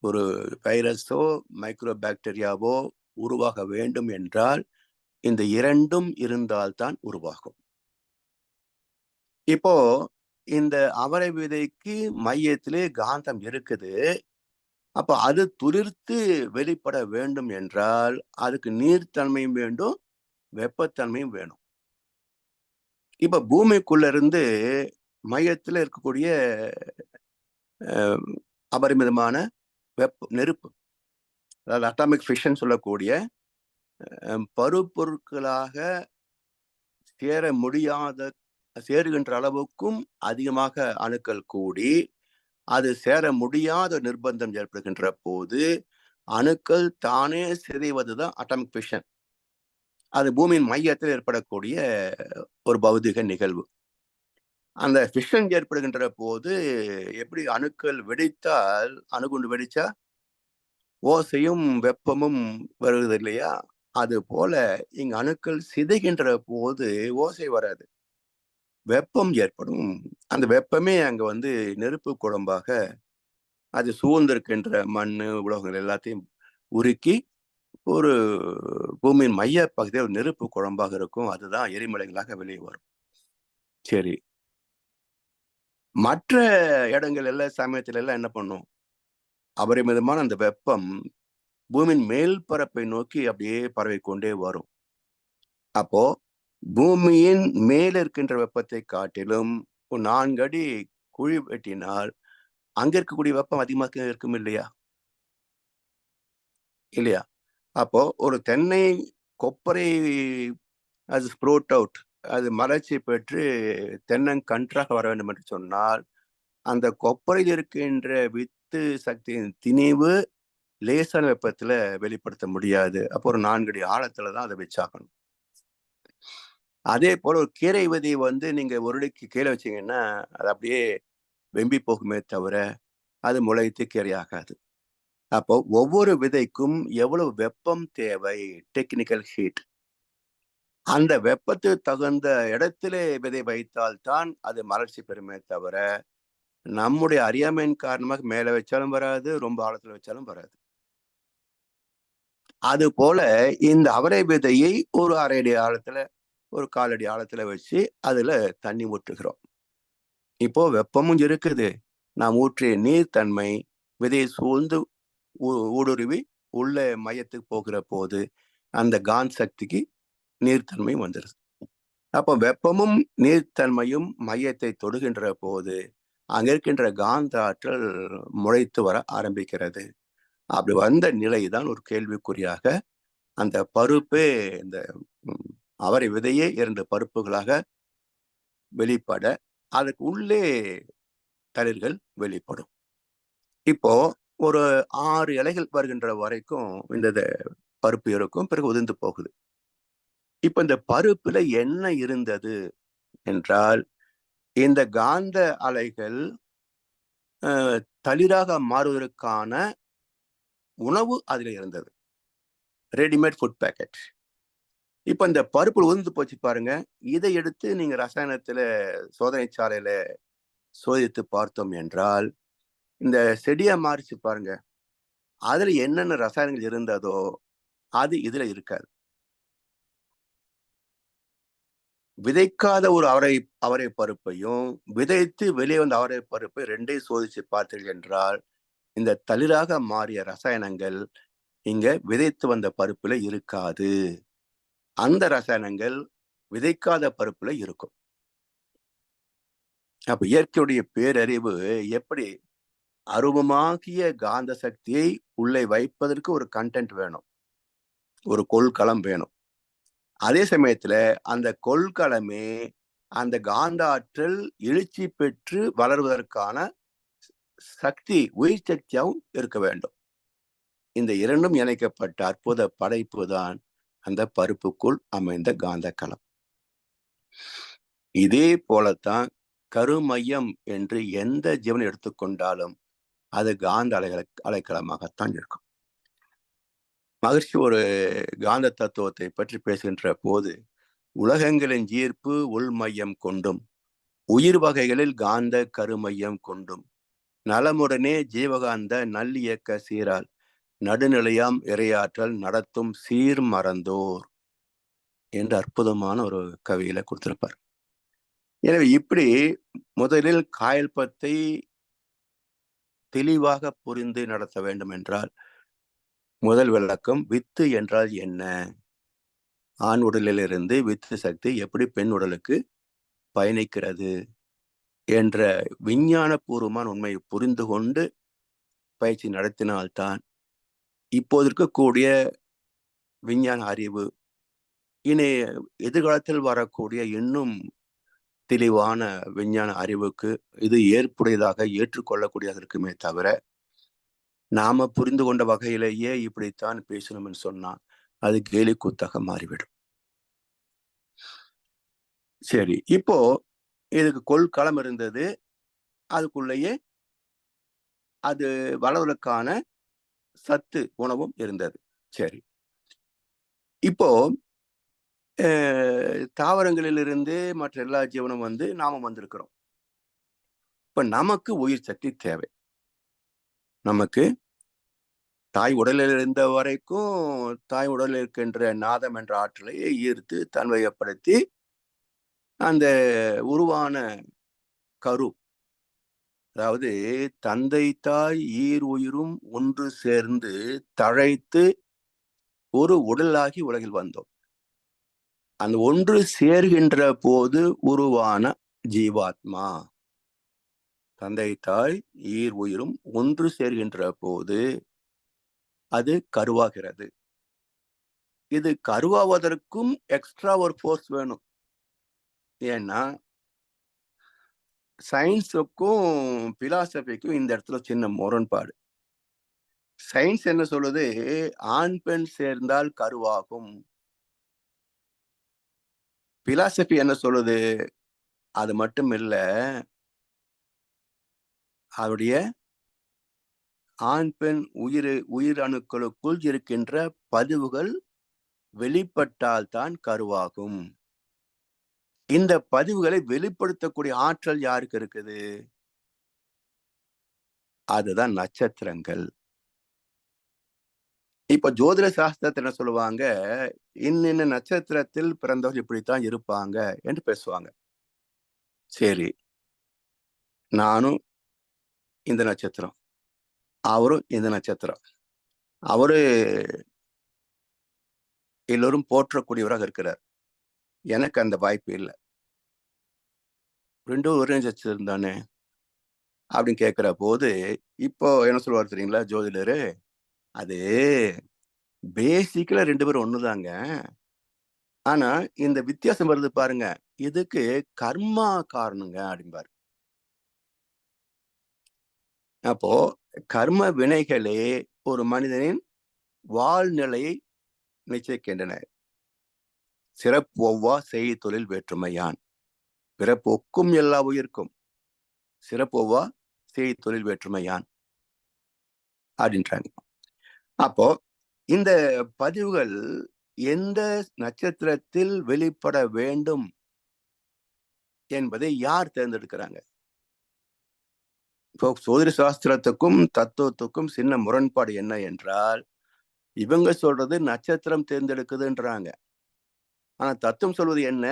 ஒரு வைரஸோ மைக்ரோ பாக்டீரியாவோ உருவாக வேண்டும் என்றால் இந்த 2ம் இருந்தால்தான் உருவாகும். இப்போ இந்த அவரை விதைக்கு மையத்திலே காந்தம் இருக்குது. அப்ப அது துளிர்த்து வெளிப்பட வேண்டும் என்றால் அதுக்கு நீர்த்தன்மையும் வேண்டும், வெப்பத்தன்மையும் வேணும். இப்ப பூமிக்குள்ள இருந்து மையத்துல இருக்கக்கூடிய அபரிமிதமான நெருப்பு, அதாவது அட்டாமிக் ஃபிஷன் சொல்லக்கூடிய பருப்பொருட்களாக சேருகின்ற அளவுக்கும் அதிகமாக அணுக்கள் கூடி அது சேர முடியாத நிர்பந்தம் ஏற்படுகின்ற போது அணுக்கள் தானே சிதைவதுதான் அட்டாமிக் ஃபிஷன். அது பூமியின் மையத்தில் ஏற்படக்கூடிய ஒரு பௌதிக நிகழ்வு. அந்த ஃபிஷன் ஏற்படுகின்ற போது எப்படி அணுக்கள் வெடித்தால், அணுகுண்டு வெடிச்சா ஓசையும் வெப்பமும் வருவது இல்லையா? அது போல இங்க அணுக்கள் சிதைகின்ற போது ஓசை வராது, வெப்பம் ஏற்படும். அந்த வெப்பமே அங்க வந்து நெருப்பு குழம்பாக அது சூழ்ந்திருக்கின்ற மண்ணு, உலோகங்கள் எல்லாத்தையும் உருக்கி ஒரு பூமியின் மைய பகுதியில் ஒரு நெருப்பு குழம்பாக இருக்கும். அதுதான் எரிமலைகளாக வெளியே வரும். சரி. மற்ற இடங்கள் எல்லாம் சமயத்துல எல்லாம் என்ன பண்ணும்? அபரிமிதமான அந்த வெப்பம் பூமியின் மேல் பரப்பை நோக்கி அப்படியே பரவிக்கொண்டே வரும். அப்போ பூமியின் மேல இருக்கின்ற வெப்பத்தை காட்டிலும் ஒரு 4 அடி குழி வெட்டினால் அங்க இருக்கக்கூடிய வெப்பம் அதிகமாக இருக்கும் இல்லையா? இல்லையா? அப்போ ஒரு தென்னை கொப்பரை அது ஸ்ப்ரூட் அவுட், அது மலர்ச்சி பெற்று தென்னங்கன்றாக வர வேண்டும் என்று சொன்னால், அந்த கொப்பரையில் இருக்கின்ற வித்து சக்தியின் திணிவு லேசான வெப்பத்துல வெளிப்படுத்த முடியாது. அப்போ ஒரு 4 அடி ஆழத்துல தான் அதை வச்சாகணும். அதே போல ஒரு கீரை விதையை வந்து நீங்க ஒரு அடிக்கு கீழே வச்சீங்கன்னா, அது அப்படியே வெம்பி போகுமே தவிர, அது முளைத்து கீரையாகாது. அப்போ ஒவ்வொரு விதைக்கும் எவ்வளவு வெப்பம் தேவை? Technical heat. அந்த வெப்பத்துக்கு தகுந்த இடத்திலே விதை வைத்தால் தான் அது மலர்ச்சி பெறுமே தவிர, நம்முடைய அறியாமையின் காரணமாக மேல வச்சாலும் வராது, ரொம்ப ஆழத்துல வச்சாலும் வராது. அதுபோல இந்த அவரை விதையை ஒரு 1/2 அடி ஆழத்துல, ஒரு 1/4 அடி ஆழத்துல வச்சு அதுல தண்ணி ஊற்றுகிறோம். இப்போ வெப்பமும் இருக்குது. நாம் ஊற்றிய நீர் தன்மை விதையை சூழ்ந்து ஊடுருவி உள்ள மையத்துக்கு போகிற போது, அந்த காந்த சக்திக்கு நீர்த்தன்மை வந்துருது. அப்போ வெப்பமும் நீர்த்தன்மையும் மையத்தை தொடுகின்ற போது, அங்க இருக்கின்ற காந்த ஆற்றல் முளைத்து வர ஆரம்பிக்கிறது. அப்படி வந்த நிலைதான் ஒரு கேள்விக்குறியாக அந்த பருப்பே இந்த அவரை விதையே 2 பருப்புகளாக வெளிப்பட, அதுக்கு உள்ளே தளிர்கள் வெளிப்படும். இப்போ ஒரு 6 இலைகள் வருகின்ற வரைக்கும் இந்த பருப்பு இருக்கும். பிறகு உதிர்ந்து போகுது. இப்ப இந்த பருப்புல என்ன இருந்தது என்றால், இந்த காந்த அலைகள் அ தளிராக மாறுவதற்கான உணவு அதில இருந்தது. Readymade food packet. இப்ப இந்த பருப்பு உதிர்ந்து போச்சு பாருங்க. இதை எடுத்து நீங்க ரசாயனத்தில சோதனை சாலையில சோதித்து பார்த்தோம் என்றால், இந்த செடியா மாறிச்சு பாருங்க. அதுல என்னென்ன ரசாயனங்கள் இருந்ததோ, அது இதுல இருக்காது. விதைக்காத ஒரு அவரை பருப்பையும், விதைத்து வெளியே வந்த அவரை பருப்பை 2யும் சோதிச்சு பார்த்தீர்கள் என்றால், இந்த தளிராக மாறிய ரசாயனங்கள் இங்க விதைத்து வந்த பருப்புல இருக்காது. அந்த ரசாயனங்கள் விதைக்காத பருப்புல இருக்கும். அப்ப இயற்கையுடைய பேரறிவு எப்படி அருவமாகிய காந்த சக்தியை உள்ளே வைப்பதற்கு ஒரு கன்டென்ட் வேணும். ஒரு கொள்கலம் வேணும். அதே சமயத்துல அந்த கொள்கலமே அந்த காந்த ஆற்றல் எழுச்சி பெற்று வளர்வதற்கான சக்தி, உயிர் சக்தியாகவும் இருக்க வேண்டும். இந்த 2ம் இணைக்கப்பட்ட அற்புத படைப்பு தான் அந்த பருப்புக்குள் அமைந்த காந்த களம். இதே போலத்தான் கருமையம் என்று எந்த ஜீவனை எடுத்துக்கொண்டாலும் அது காந்த அலைக்களமாகத்தான் இருக்கும். மகிழ்ச்சி ஒரு காந்த தத்துவத்தை பற்றி பேசுகின்ற போது, உலகங்களின் ஈர்ப்பு உள்மையம் கொண்டும், உயிர் வகைகளில் காந்த கருமையம் கொண்டும், நலமுடனே ஜீவகாந்த நல்லியக்க சீரால் நடுநிலையாம் இறையாற்றல் நடத்தும் சீர் மறந்தோர் என்று அற்புதமான ஒரு கவியில கொடுத்திருப்பார். எனவே இப்படி முதலில் காயல்பத்தை தெளிவாக புரிந்து நடத்த வேண்டும் என்றால், முதல் விளக்கம் வித்து என்றால் என்ன? ஆண் உடலிலிருந்து வித்து சக்தி எப்படி பெண் உடலுக்கு பயணிக்கிறது என்ற விஞ்ஞானபூர்வமான உண்மையை புரிந்து கொண்டு பயிற்சி நடத்தினால்தான் இப்போது இருக்கக்கூடிய விஞ்ஞான அறிவு இனி எதிர்காலத்தில் வரக்கூடிய இன்னும் தெளிவான விஞ்ஞான அறிவுக்கு இது ஏற்புடையதாக ஏற்றுக்கொள்ளக்கூடியதாக இருக்குமே தவிர, நாம புரிந்து கொண்ட வகையிலேயே இப்படித்தான் பேசணும்னு சொன்னா அது கேலி கூத்தாக மாறிவிடும். சரி, இப்போ இதுக்கு கொள்களம் இருந்தது. அதுக்குள்ளேயே அது வளர்வதற்கான சத்து உணவும் இருந்தது. சரி. இப்போ தாவரங்களிலிருந்து மற்ற எல்லா ஜீவனும் நாம வந்திருக்கிறோம். இப்ப நமக்கு உயிர் சக்தி தேவை. நமக்கு தாய் உடலில் இருந்த வரைக்கும் தாய் உடலில் இருக்கின்ற நாதம் என்ற ஆற்றலை ஈர்த்து தன்மையப்படுத்தி அந்த உருவான கரு, அதாவது தந்தை தாய் ஈர் உயிரும் ஒன்று சேர்ந்து தழைத்து ஒரு உடலாகி உலகில் வந்தோம். அந்த ஒன்று சேர்கின்ற போது உருவான ஜீவாத்மா, தந்தை தாய் ஈர் உயிரும் ஒன்று சேர்கின்ற போது அது கருவாகிறது. இது கருவாவதற்கும் எக்ஸ்ட்ரா ஒரு ஃபோர்ஸ் வேணும். ஏன்னா சயின்ஸுக்கும் பிலாசபிக்கும் இந்த இடத்துல சின்ன முரண்பாடு. சயின்ஸ் என்ன சொல்லுது? ஆண் பெண் சேர்ந்தால் கருவாகும். பிலாசபி என்ன சொல்லுது? அது மட்டும் இல்ல, அவருடைய ஆண் பெண் உயிர் அணுக்களுக்குள் இருக்கின்ற பதிவுகள் வெளிப்பட்டால்தான் கருவாகும். இந்த பதிவுகளை வெளிப்படுத்தக்கூடிய ஆற்றல் யாருக்கு இருக்குது? அதுதான் நட்சத்திரங்கள். இப்ப ஜோதிட சாஸ்திரத்தை என்ன சொல்லுவாங்க? இன்னின்ன நட்சத்திரத்தில் பிறந்தவர்கள் இப்படித்தான் இருப்பாங்க என்று பேசுவாங்க. சரி, நானும் இந்த நட்சத்திரம், அவரும் இந்த நட்சத்திரம். அவரு எல்லோரும் போற்றக்கூடியவராக இருக்கிறார். எனக்கு அந்த வாய்ப்பு இல்லை. ரெண்டும் ஒரே நட்சத்திரம் தானே அப்படின்னு கேட்கிற போது, இப்போ என்ன சொல்லுவார் தெரியுங்களா ஜோதிடரு? அது பேசிக்கலா 2 பேரும் ஒண்ணுதாங்க. ஆனா இந்த வித்தியாசம் வருது பாருங்க, இதுக்கு கர்மா காரணங்க அப்படிம்பாரு. அப்போ கர்ம வினைகளே ஒரு மனிதனின் வாழ்நிலையை நிச்சயிக்கின்றன. சிறப்பொவ்வா செய் தொழில் வேற்றுமையான். பிறப்பொக்கும் எல்லா உயிர்க்கும் சிறப்பொவ்வா செய் தொழில் வேற்றுமையான் அப்படின்றாங்க. அப்போ இந்த பதிவுகள் எந்த நட்சத்திரத்தில் வெளிப்பட வேண்டும் என்பதை யார் தேர்ந்தெடுக்கிறாங்க? இப்போ சோதிட சாஸ்திரத்துக்கும் தத்துவத்துக்கும் சின்ன முரண்பாடு என்ன என்றால், இவங்க சொல்றது நட்சத்திரம் தேர்ந்தெடுக்குதுன்றாங்க. ஆனா தத்துவம் சொல்வது என்ன?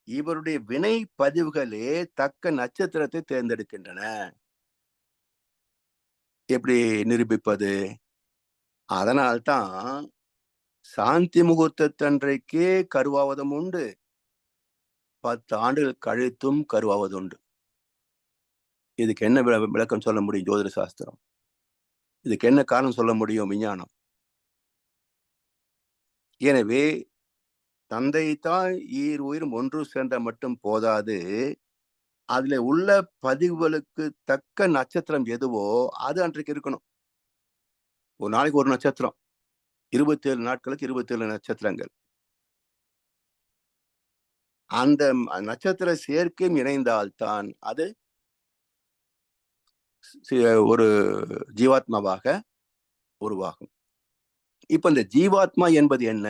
இவருடைய வினை பதிவுகளே தக்க நட்சத்திரத்தை தேர்ந்தெடுக்கின்றன. எப்படி நிரூபிப்பது? அதனால்தான் சாந்தி முகூர்த்தத்தன்றைக்கே கருவாவதும் உண்டு, 10 ஆண்டுகள் கழித்தும் கருவாவதுண்டு. இதுக்கு என்ன விளக்கம் சொல்ல முடியும் ஜோதிட சாஸ்திரம்? இதுக்கு என்ன காரணம் சொல்ல முடியும் விஞ்ஞானம்? எனவே தந்தை தாய் ஈர் உயிரும் ஒன்று சேர்ந்த மட்டும் போதாது, அதுல உள்ள பதிவுகளுக்கு தக்க நட்சத்திரம் எதுவோ அது அன்றைக்கு இருக்கணும். ஒரு நாளைக்கு ஒரு நட்சத்திரம், 27 நாட்களுக்கு 27 நட்சத்திரங்கள். அந்த நட்சத்திர சேர்க்கையும் இணைந்தால்தான் அது ஒரு ஜீவாத்மாவாக உருவாகும். இப்ப இந்த ஜீவாத்மா என்பது என்ன?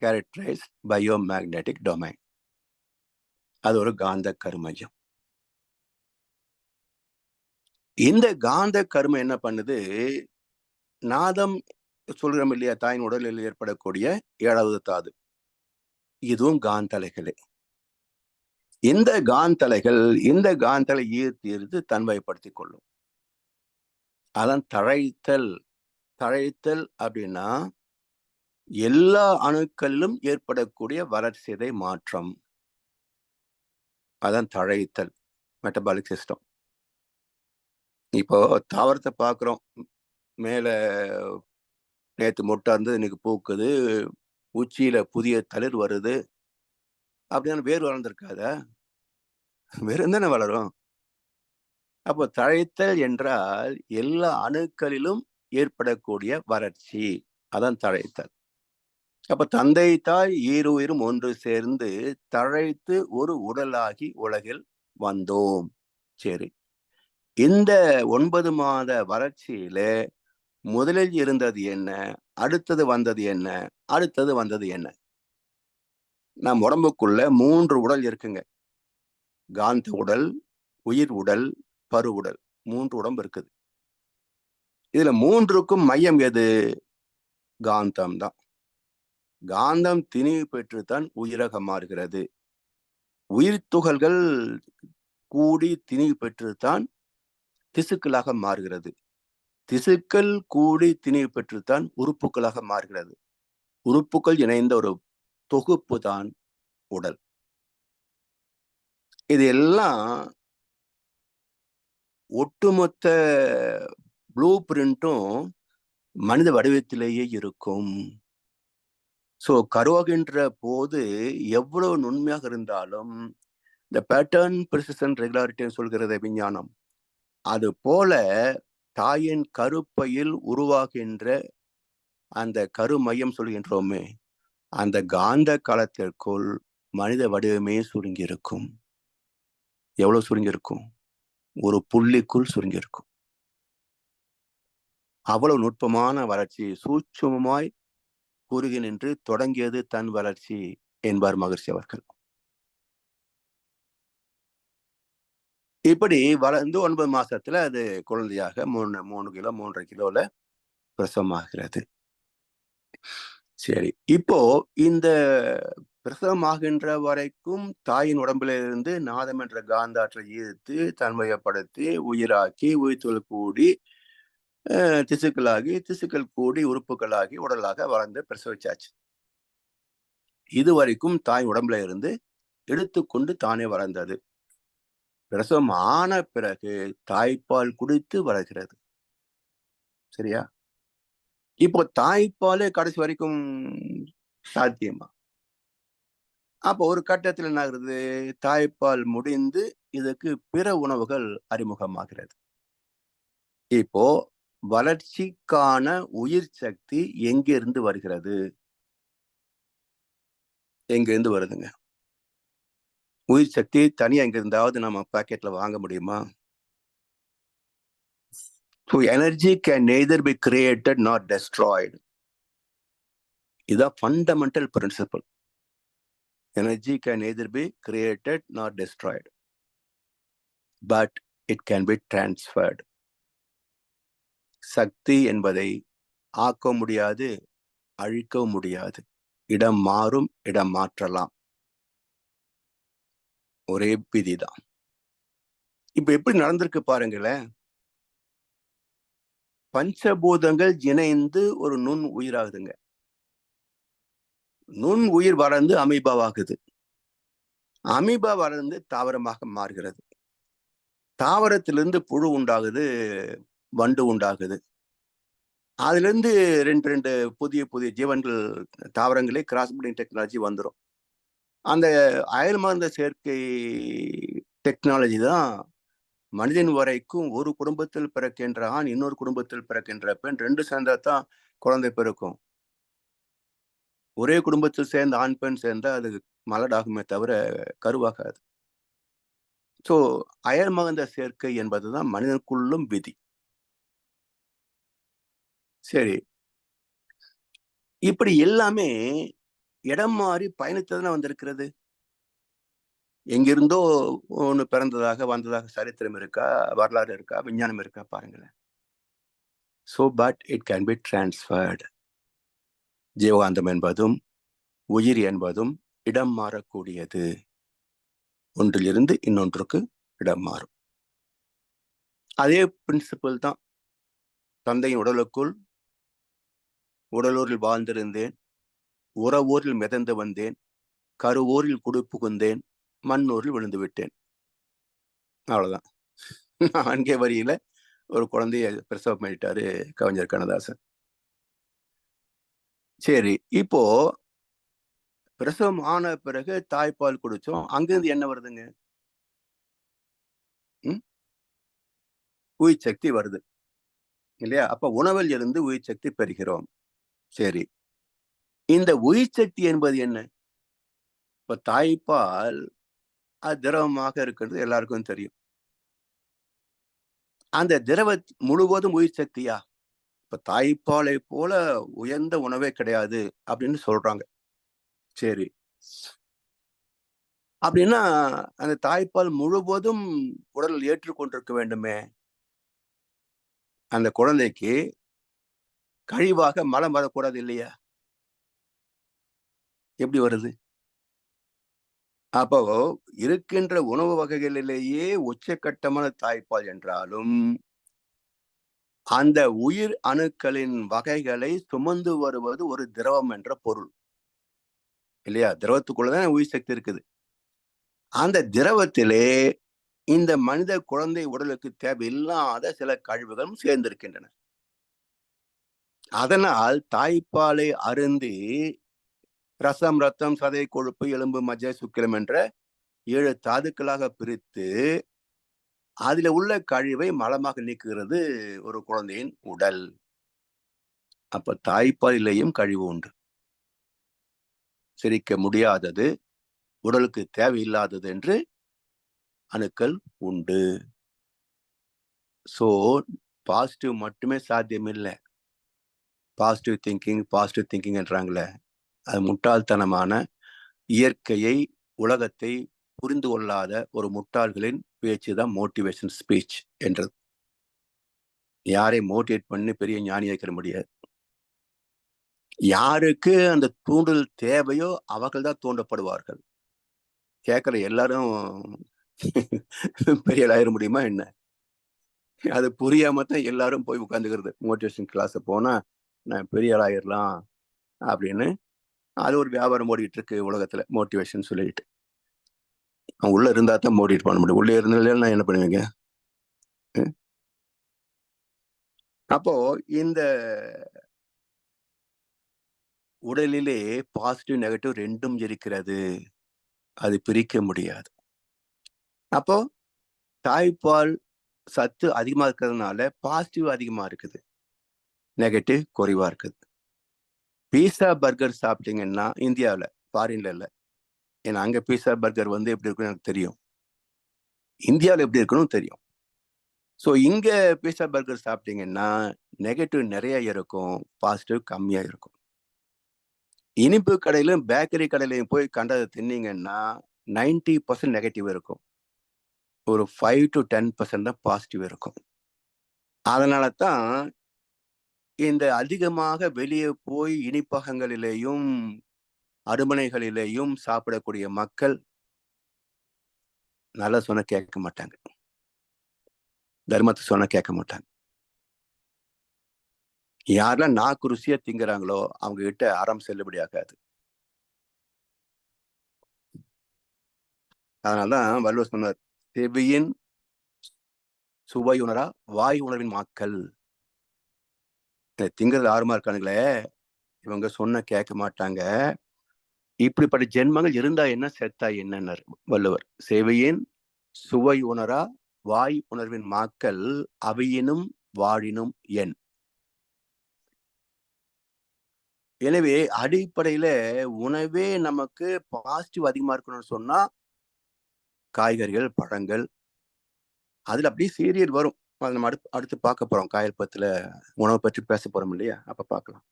Characterise biomagnetic domain. அது ஒரு காந்த கருமையம். இந்த காந்த கருமை என்ன பண்ணுது? நாதம் சொல்றோம் இல்லையா, தாயின் உடலில் ஏற்படக்கூடிய 7வது தாது, இதுவும் காந்தலைகளே. இந்த காந்தலை ஈர்த்து தன்மைப்படுத்திக் கொள்ளும். அதான் தழைத்தல். தழைத்தல் அப்படின்னா எல்லா அணுக்களிலும் ஏற்படக்கூடிய வளர்சிதை மாற்றம். அதான் தழைத்தல், மெட்டபாலிக் சிஸ்டம். இப்போ தாவரத்தை பார்க்குறோம். மேல நேத்து மொட்டை இருந்தது, இன்னைக்கு பூக்குது, உச்சியில புதிய தளிர் வருது. அப்படின்னா வேர் வளர்ந்துருக்காதா? வேறு தானே வளரும். அப்போ தழைத்தல் என்றால் எல்லா அணுக்களிலும் ஏற்படக்கூடிய வறட்சி, அதான் தழைத்தல். அப்ப தந்தை தாய் ஈருயிரும் ஒன்று சேர்ந்து தழைத்து ஒரு உடலாகி உலகில் வந்தோம். சரி, இந்த 9 மாத வறட்சியில முதலில் இருந்தது என்ன, அடுத்தது வந்தது என்ன, அடுத்தது வந்தது என்ன? நம் உடம்புக்குள்ள 3 உடல் இருக்குங்க. காந்த உடல், உயிர் உடல், பரு உடல். 3 உடம்பு இருக்குது. இதுல 3க்கும் மையம் எது? காந்தம் தான். காந்தம் திணிவு பெற்றுத்தான் உயிராக மாறுகிறது. உயிர் துகள்கள் கூடி திணிவு பெற்றுத்தான் திசுக்களாக மாறுகிறது. திசுக்கள் கூடி திணிவு பெற்றுத்தான் உறுப்புகளாக மாறுகிறது. உறுப்புகள் இணைந்த ஒரு தொகுப்பு தான் உடல். இது எல்லாம் ஒட்டுமொத்த ப்ளூ பிரிண்டும் மனித வடிவத்திலேயே இருக்கும். கருவாகின்ற போது எவ்வளவு நுண்மையாக இருந்தாலும் இந்த பேட்டர்ன் பிரிசிஷன் ரெகுலாரிட்டி சொல்கிறது விஞ்ஞானம். அது போல தாயின் கருப்பையில் உருவாகின்ற அந்த கருமையம் சொல்கின்றோமே, அந்த காந்த காலத்திற்குள் மனித வடிவமே சுருங்கி இருக்கும். எவ்வளவு சுருங்கி இருக்கும்? ஒரு புள்ளிக்குள் சுருங்கி இருக்கும். அவ்வளவு நுட்பமான வளர்ச்சி, சூட்சுமமாய் குறுகி நின்று தொடங்கியது தன் வளர்ச்சி என்பார் மகர்ஷி அவர்கள். இப்படி வளர்ந்து 9 மாசத்துல அது குழந்தையாக 3 கிலோ 3.5 கிலோல பிரசவமாகிறது. சரி, இப்போ இந்த பிரசவமாகின்ற வரைக்கும் தாயின் உடம்பிலிருந்து நாதம் என்ற காந்தாற்றை ஈர்த்து தன்மையப்படுத்தி உயிராக்கி உயிர்த்துள் கூடி திசுக்களாகி திசுக்கள் கூடி உறுப்புகளாகி உடலாக வளர்ந்து பிரசவிச்சாச்சு. இதுவரைக்கும் தாய் உடம்புல இருந்து எடுத்துக்கொண்டு தானே வளர்ந்தது. பிரசவம் ஆன பிறகு தாய்ப்பால் குடித்து வளர்கிறது. சரியா? இப்போ தாய்ப்பாலே கடைசி வரைக்கும் சாத்தியமா? அப்போ ஒரு கட்டத்தில் என்ன ஆகுறது? தாய்ப்பால் முடிந்து இதுக்கு பிற உணவுகள் அறிமுகமாகிறது. இப்போ வளர்ச்சிக்கான உயிர் சக்தி எங்கிருந்து வருகிறது? எங்கிருந்து வருதுங்க? உயிர் சக்தி தனியா எங்க இருந்தாவது நம்ம பாக்கெட்ல வாங்க முடியுமா? So energy can neither be created nor destroyed. இதுதான் fundamental principle. Energy can neither be created nor destroyed, but it can be transferred. சக்தி என்பதை ஆக்க முடியாது, அழிக்க முடியாது. இடம் மாறும், இடம் மாற்றலாம். ஒரே விதிதான். இப்ப எப்படி நடந்திருக்கு பாருங்களேன். பஞ்சபூதங்கள் இணைந்து ஒரு நுண் உயிராகுதுங்க. நுண் உயிர் வளர்ந்து அமீபாவாகுது. அமீபா வளர்ந்து தாவரமாக மாறுகிறது. தாவரத்திலிருந்து புழு உண்டாகுது, வண்டு உண்டாகுது. அதுல இருந்து 2 புதிய புதிய ஜீவன்கள் தாவரங்களே கிராஸ் பிரீடிங் டெக்னாலஜி வந்துடும். அந்த அயல் மருந்த சேர்க்கை டெக்னாலஜி தான் மனிதன் வரைக்கும் ஒரு குடும்பத்தில் பிறக்கின்ற ஆண் இன்னொரு குடும்பத்தில் பிறக்கின்ற பெண் 2 சேர்ந்தாதான் குழந்தை பிறக்கும். ஒரே குடும்பத்தில் சேர்ந்த ஆண் பெண் சேர்ந்தா அது மலடாகுமே தவிர கருவாகாது. அயல் மகந்த சேர்க்கை என்பதுதான் மனிதனுக்குள்ளும் விதி. சரி, இப்படி எல்லாமே இடம் மாறி பயணித்ததுன்னு வந்திருக்கிறது. எங்கிருந்தோ ஒண்ணு பிறந்ததாக வந்ததாக சரித்திரம் இருக்கா, வரலாறு இருக்கா, விஞ்ஞானம் இருக்கா பாருங்களேன். But it can be transferred. ஜீவகாந்தம் என்பதும் உயிர் என்பதும் இடம் மாறக்கூடியது. ஒன்றிலிருந்து இன்னொன்றுக்கு இடம் மாறும். அதே பிரின்சிபல் தான். தந்தையின் உடலுக்குள் உடலூரில் வாழ்ந்திருந்தேன், உறவூரில் மிதந்து வந்தேன், கருவூரில் குடி புகுந்தேன், மண்ணூரில் விழுந்து விட்டேன். அவ்வளவுதான். 4 வரியில ஒரு குழந்தைய பிரசவம் பண்ணிட்டாரு கவிஞர் கண்ணதாசன். சரி, இப்போ பிரசவம் ஆன பிறகு தாய்ப்பால் குடிச்சோம். அங்கிருந்து என்ன வருதுங்க? உயிர் சக்தி வருது இல்லையா? அப்ப உணவில் இருந்து உயிர் சக்தி பெறுகிறோம். சரி, இந்த உயிர் சக்தி என்பது என்ன? இப்ப தாய்ப்பால் அது திரவமாக இருக்கிறது எல்லாருக்கும் தெரியும். அந்த திரவ முழுவதும் உயிர் சக்தியா? இப்ப தாய்ப்பாலை போல உயர்ந்த உணவே கிடையாது அப்படின்னு சொல்றாங்க. சரி. அப்படின்னா அந்த தாய்ப்பால் முழுவதும் உடல் ஏற்றுக்கொண்டிருக்க வேண்டுமே. அந்த குழந்தைக்கு கழிவாக மலம் வரக்கூடாது இல்லையா? எப்படி வருது? அப்போ இருக்கின்ற உணவு வகைகளிலேயே உச்சக்கட்டமான தாய்ப்பால் என்றாலும், அந்த உயிர் அணுக்களின் வகைகளை சுமந்து வருவது ஒரு திரவம் என்ற பொருள். இல்லையா? திரவத்துக்குள்ள தான் உயிர் சக்தி இருக்குது. அந்த திரவத்திலே இந்த மனித குழந்தை உடலுக்கு தேவையில்லாத சில கழிவுகளும் சேர்ந்திருக்கின்றன. அதனால் தாய்ப்பாலை அருந்தி ரசம், ரத்தம், சதை, கொழுப்பு, எலும்பு, மஜ்ஜை, சுக்கிரம் என்ற 7 தாதுக்களாக பிரித்து, அதில உள்ள கழிவை மலமாக நீக்குகிறது ஒரு குழந்தையின் உடல். அப்ப தாய்ப்பாலிலேயும் கழிவு உண்டு. செரிக்க முடியாதது, உடலுக்கு தேவையில்லாதது என்று அணுக்கள் உண்டு. ஸோ, பாசிட்டிவ் மட்டுமே சாத்தியமில்ல. பாசிட்டிவ் திங்கிங் என்றாங்களே, அது முட்டாள்தனமான இயற்கையை, உலகத்தை புரிந்து கொள்ளாத ஒரு முட்டாள்களின் பேச்சு தான் மோட்டிவேஷன் ஸ்பீச் என்றது. யாரையும் மோட்டிவேட் பண்ணி பெரிய ஞானியாக்கிற முடியாது. யாருக்கு அந்த தூண்டுதல் தேவையோ அவர்கள் தான் தூண்டப்படுவார்கள். கேட்கிற எல்லாரும் பெரிய ஆள் ஆயிட முடியுமா என்ன? அது புரியாம தான் எல்லாரும் போய் உட்கார்ந்துக்கிறது. மோட்டிவேஷன் கிளாஸ் போனா நான் பெரிய ஆள் ஆயிரலாம் அப்படின்னு. அது ஒரு வியாபாரம் ஓடிட்டு இருக்கு உலகத்துல மோட்டிவேஷன் சொல்லிட்டு. உள்ள இருந்தா தான் மோட்டிவேட் பண்ண முடியும். உள்ளே இருந்தாலும் என்ன பண்ணுவீங்க? அப்போ இந்த உடலிலே பாசிட்டிவ், நெகட்டிவ் 2ம் இருக்கிறது. அது பிரிக்க முடியாது. அப்போ தாய்ப்பால் சத்து அதிகமா இருக்கிறதுனால பாசிட்டிவ் அதிகமா இருக்குது. நெகட்டிவ் குறைவா இருக்குது. பீஸா, பர்கர் சாப்பிட்டீங்கன்னா இந்தியாவுல, ஃபாரின்ல இல்ல. ஏன்னா அங்க பீஸா, பர்கர் எப்படி இருக்குன்னு எனக்கு தெரியும். இந்தியாவுல எப்படி இருக்கணும்னு தெரியும். ஸோ இங்க பீஸா, பர்கர் சாப்பிட்டீங்கன்னா நெகட்டிவ் நிறைய இருக்கும். பாசிட்டிவ் கம்மியா இருக்கும். இனிப்பு கடையிலும், பேக்கரி கடையிலயும் போய் கண்டத தின்னீங்கன்னா 90% நெகட்டிவ் இருக்கும். ஒரு 5-10% தான் பாசிட்டிவ் இருக்கும். அதனால தான் இந்த அதிகமாக வெளியே போய் இனிப்பகங்களிலேயும், அடுமனைகளிலேயும் சாப்பிடக்கூடிய மக்கள் நல்லா சொன்னா கேட்க மாட்டாங்க. தர்மத்தை சொன்னா கேட்க மாட்டாங்க. யாரெல்லாம் நாக்கு ருசியா திங்குறாங்களோ அவங்க கிட்ட அறம் செல்லுபடி ஆகாது. அதனாலதான் வள்ளுவர் சொன்னார், செவியின் சுவையுணரா வாய் உணர்வின் மாக்கள். திங்கிறது ஆர்வமா இருக்கானுங்களே, இவங்க சொன்ன கேட்க மாட்டாங்க. இப்படிப்பட்ட ஜென்மங்கள் இருந்தா என்ன, செத்தா என்னன்னார் வள்ளுவர். செவியின் சுவை உணரா வாய் உணர்வின் மாக்கள் அவையினும் வாழினும் என். எனவே அடிப்படையில உணவே நமக்கு பாசிட்டிவ் அதிகமா இருக்கணும்னு சொன்னா காய்கறிகள், பழங்கள், அதுல அப்படியே சீரியல் வரும். அதை நம்ம அடுத்து பார்க்க போறோம். காயல்பத்துல உணவை பற்றி பேச போறோம் இல்லையா? அப்ப பார்க்கலாம்.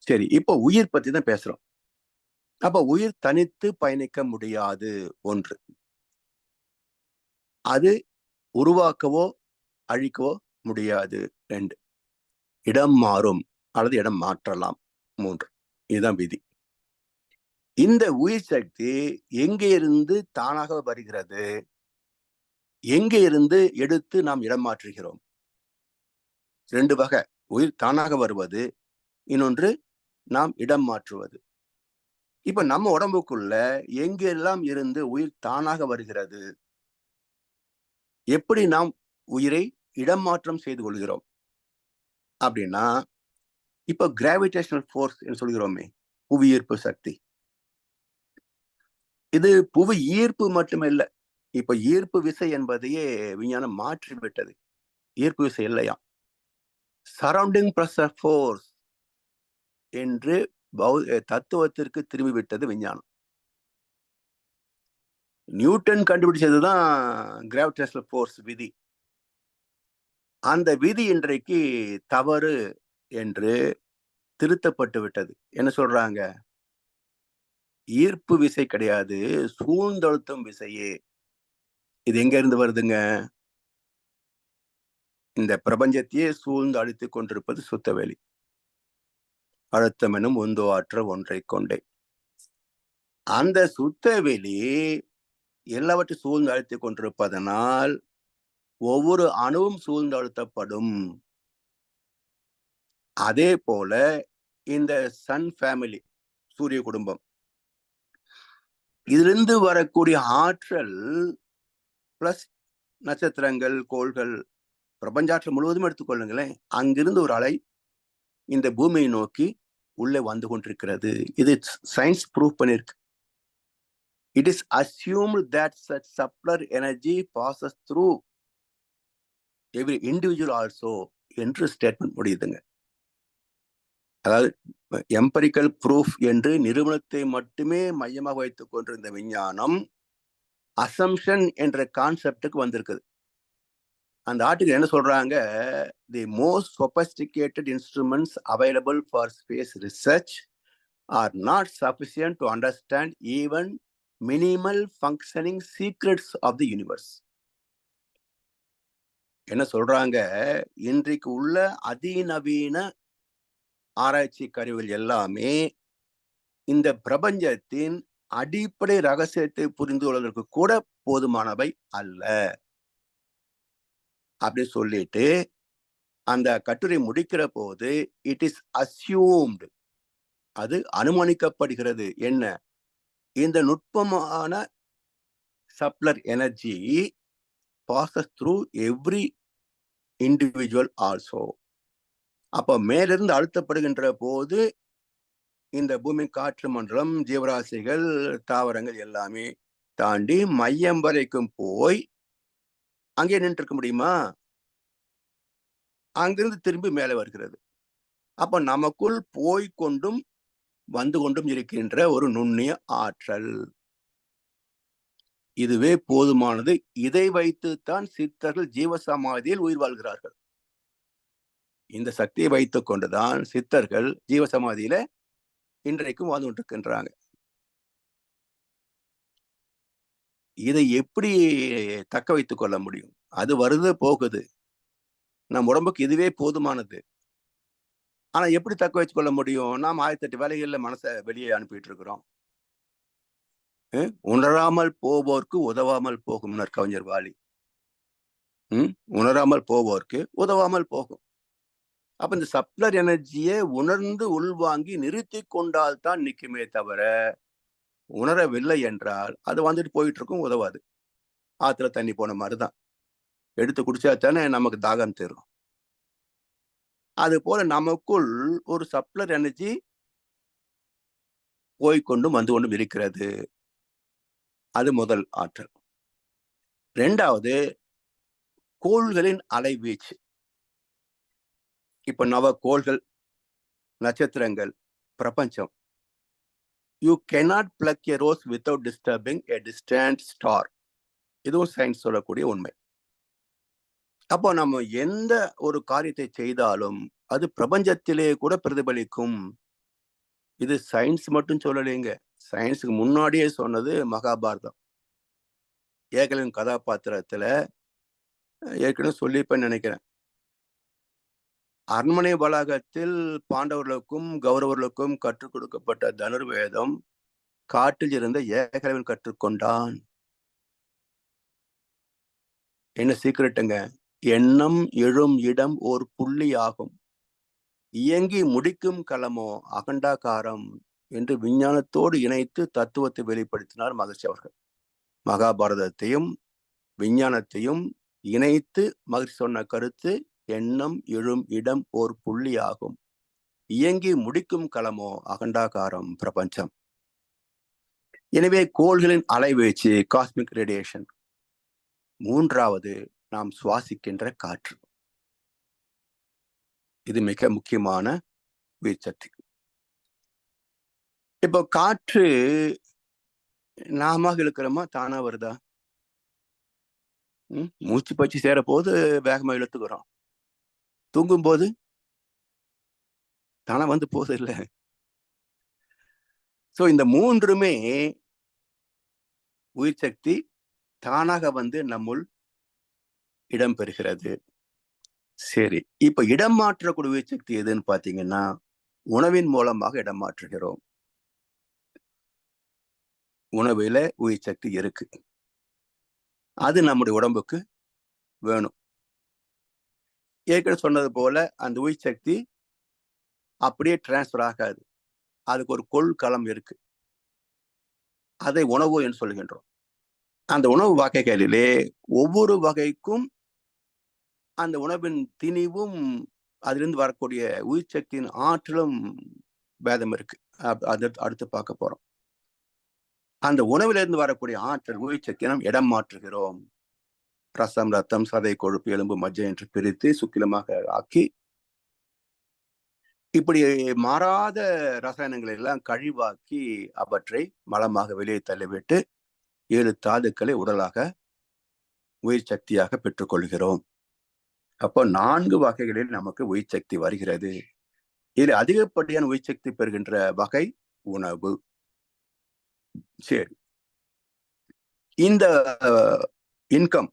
சரி, இப்போ உயிர் பத்தி தான் பேசுறோம். அப்ப உயிர் தனித்து பயணிக்க முடியாது ஒன்று. அது உருவாக்கவோ அழிக்கவோ முடியாது 2. இடம் மாறும் அல்லது இடம் மாற்றலாம் 3. இதுதான் விதி. இந்த உயிர் சக்தி எங்கே இருந்து தானாக வருகிறது, எங்கே இருந்து எடுத்து நாம் இடம் மாற்றுகிறோம்? 2 வகை. உயிர் தானாக வருவது, இன்னொன்று நாம் இடம் மாற்றுவது. இப்ப நம்ம உடம்புக்குள்ள எங்கெல்லாம் இருந்து உயிர் தானாக வருகிறது, எப்படி நாம் உயிரை இடம் மாற்றம் செய்து கொள்கிறோம் அப்படின்னா, இப்ப கிராவிடேஷனல் ஃபோர்ஸ் என்று சொல்கிறோமே, புவியீர்ப்பு சக்தி. இது புவி ஈர்ப்பு மட்டுமல்ல. இப்ப ஈர்ப்பு விசை என்பதையே விஞ்ஞானம் மாற்றி விட்டது. ஈர்ப்பு விசை இல்லையாம். சரௌண்டிங் பிரஷர் ஃபோர்ஸ் என்று தத்துவத்திற்கு திரும்பிவிட்டது விஞ்ஞானம். நியூட்டன் கண்டுபிடிச்சதுதான் கிராவிடேஷனல் ஃபோர்ஸ் விதி. அந்த விதி இன்றைக்கு தவறு என்று திருத்தப்பட்டு விட்டது. என்ன சொல்றாங்க? ஈர்ப்பு விசை கிடையாது, சூழ்ந்தழுத்தும் விசையே. இது எங்க இருந்து வருதுங்க? இந்த பிரபஞ்சத்தையே சூழ்ந்து அழித்துக் கொண்டிருப்பது சுத்தவெளி. அழுத்தம் எனும் உந்து ஆற்றல் ஒன்றை கொண்டே. அந்த சுத்தவெளி எல்லாவற்றையும் சூழ்ந்து அழுத்திக் கொண்டிருப்பதனால் ஒவ்வொரு அணுவும் சூழ்ந்து அழுத்தப்படும். அதே போல இந்த சன் ஃபேமிலி, சூரிய குடும்பம், இதிலிருந்து வரக்கூடிய ஆற்றல் பிளஸ் நட்சத்திரங்கள், கோள்கள், பிரபஞ்சாற்றல் முழுவதும் எடுத்துக்கொள்ளுங்களேன், அங்கிருந்து ஒரு அலை இந்த பூமியை நோக்கி உள்ளே வந்து கொண்டிருக்கிறது. இது சயின்ஸ் ப்ரூவ் பண்ணிருக்கு. It is assumed that such subtler energy passes through every individual also என்று ஸ்டேட்மெண்ட் முடியுதுங்க. அதாவது எம்பரிக்கல் ப்ரூஃப் என்று நிறுவனத்தை மட்டுமே மையமாக வைத்துக் கொண்டிருந்த விஞ்ஞானம் அசம்ஷன் என்ற கான்செப்டுக்கு வந்திருக்குது. அந்த ஆர்டிகல் என்ன சொல்றாங்க? The most sophisticated instruments available for space research are not sufficient to understand even minimal functioning secrets of the universe. என்ன சொல்றாங்க? இன்றைக்கு உள்ள அதிநவீன ஆராய்ச்சி கருவிகள் எல்லாமே இந்த பிரபஞ்சத்தின் அடிப்படை ரகசியத்தை புரிந்து கொள்வதற்கு கூட போதுமானவை அல்ல. அப்படி சொல்லிட்டு அந்த கட்டுரை முடிக்கிற போது இட் இஸ் அஸ்யூம்டு, அது அனுமானிக்கப்படுகிறது. என்ன? இந்த நுட்பமான சப்ளர் energy passes through every individual also. அப்ப மேலிருந்து அழுத்தப்படுகின்ற போது இந்த பூமி, காற்று மண்டலம், ஜீவராசிகள், தாவரங்கள் எல்லாமே தாண்டி மையம் வரைக்கும் போய் அங்கே நின்று இருக்க முடியுமா? அங்கிருந்து திரும்பி மேலே வருகிறது. அப்ப நமக்குள் போய்கொண்டும் வந்து கொண்டும் இருக்கின்ற ஒரு நுண்ணிய ஆற்றல், இதுவே போதுமானது. இதை வைத்துத்தான் சித்தர்கள் ஜீவசமாதியில் உயிர் வாழ்கிறார்கள். இந்த சக்தியை வைத்துக் கொண்டுதான் சித்தர்கள் ஜீவசமாதியில இன்றைக்கும் வாழ்ந்து கொண்டிருக்கின்றாங்க. இதை எப்படி தக்க வைத்துக் கொள்ள முடியும்? அது வருது போகுது, நம் உடம்புக்கு இதுவே போதுமானது. ஆனா எப்படி தக்க வச்சுக் கொள்ள முடியும்? நாம் 1008 வேலைகள்ல மனசை வெளியே அனுப்பிட்டு இருக்கிறோம். உணராமல் போவோர்க்கு உதவாமல் போகும்னர் கவிஞர் வாலி. உணராமல் போவோர்க்கு உதவாமல் போகும். அப்ப இந்த சப்ளர் எனர்ஜியை உணர்ந்து உள்வாங்கி நிறுத்தி கொண்டால் தான் நிற்குமே தவிர, உணரவில்லை என்றால் அது வந்துட்டு போயிட்டு இருக்கும், உதவாது. ஆத்துல தண்ணி போன மாதிரிதான், எடுத்து குடிச்சா தானே நமக்கு தாகம் தரும். அது போல நமக்குள் ஒரு சப்ளர் எனர்ஜி போய்கொண்டும் வந்து கொண்டும் இருக்கிறது. அது முதல் ஆற்றல். இரண்டாவது, கோள்களின் அலைவீச்சு. இப்ப நவ கோள்கள், நட்சத்திரங்கள், பிரபஞ்சம். You cannot pluck a rose without disturbing a distant star. இதுவும் சயின்ஸ் சொல்லக்கூடிய உண்மை. அப்போ நம்ம எந்த ஒரு காரியத்தை செய்தாலும் அது பிரபஞ்சத்திலே கூட பிரதிபலிக்கும். இது சயின்ஸ் மட்டும் சொல்லலைங்க. சயின்ஸுக்கு முன்னாடியே சொன்னது மகாபாரதம். ஏகலின் கதாபாத்திரத்துல ஏற்கனவே சொல்லிப்பேன்னு நினைக்கிறேன். அரண்மனை வளாகத்தில் பாண்டவர்களுக்கும் கௌரவர்களுக்கும் கற்றுக் கொடுக்கப்பட்ட தனுர்வேதம் காட்டில் இருந்த ஏகலவன் கற்றுக்கொண்டான். என்ன சீக்கிரட்டுங்க? எண்ணம் எழும் இடம் ஓர் புள்ளி ஆகும், இயங்கி முடிக்கும் களமோ அகண்டாகாரம் என்று விஞ்ஞானத்தோடு இணைத்து தத்துவத்தை வெளிப்படுத்தினார் மகர்ஷி அவர்கள். மகாபாரதத்தையும் விஞ்ஞானத்தையும் இணைத்து மகர்ஷி சொன்ன கருத்து, எண்ணம் எழும் இடம் ஓர் புள்ளி ஆகும், இயங்கி முடிக்கும் களமோ அகண்டாகாரம் பிரபஞ்சம். எனவே கோள்களின் அலைவீச்சு, காஸ்மிக் ரேடியேஷன். மூன்றாவது, நாம் சுவாசிக்கின்ற காற்று. இது மிக முக்கியமான உயிர்ச்சக்தி. இப்போ காற்று நாம இழுக்கிறோமா, தானா வருதா? மூச்சு பச்சு சேர போது வேகமா இழுத்துக்கிறோம். தூங்கும் போது தானா வந்து போகுது இல்லை. ஸோ இந்த மூன்றுமே உயிர் சக்தி தானாக வந்து நம்முள் இடம் பெறுகிறது. சரி, இப்ப இடம் மாற்றக்கூடிய உயிர் சக்தி எதுன்னு பாத்தீங்கன்னா உணவின் மூலமாக இடம் மாற்றுகிறோம். உணவுல உயிர் சக்தி இருக்கு, அது நம்முடைய உடம்புக்கு வேணும். ஏற்கனவே சொன்னது போல அந்த உயிர் சக்தி அப்படியே டிரான்ஸ்பர் ஆகாது, அதுக்கு ஒரு கொள்கலம் இருக்கு, அதை உணவு என்று சொல்லுகின்றோம். அந்த உணவு வகைகளிலே ஒவ்வொரு வகைக்கும் அந்த உணவின் திணிவும் அதிலிருந்து வரக்கூடிய உயிர் சக்தியின் ஆற்றலும் பேதம் இருக்கு. அடுத்து பார்க்க போறோம். அந்த உணவிலிருந்து வரக்கூடிய ஆற்றல் உயிர் சக்தியை நாம் இடம் மாற்றுகிறோம். ரசம், ரத்தம், சதை, கொழுப்பு, எலும்பு, மஜ்ஜை என்று பிரித்து சுக்கிலமாக ஆக்கி இப்படி மாறாத ரசாயனங்களை எல்லாம் கழிவாக்கி அவற்றை மலமாக வெளியே தள்ளிவிட்டு 7 தாதுக்களை உடலாக உயிர் சக்தியாக பெற்றுக்கொள்கிறோம். அப்போ 4 வகைகளில் நமக்கு உயிர் சக்தி வருகிறது. இதில் அதிகப்படியான உயிர் சக்தி பெறுகின்ற வகை உணவு. சரி, இந்த இன்கம்,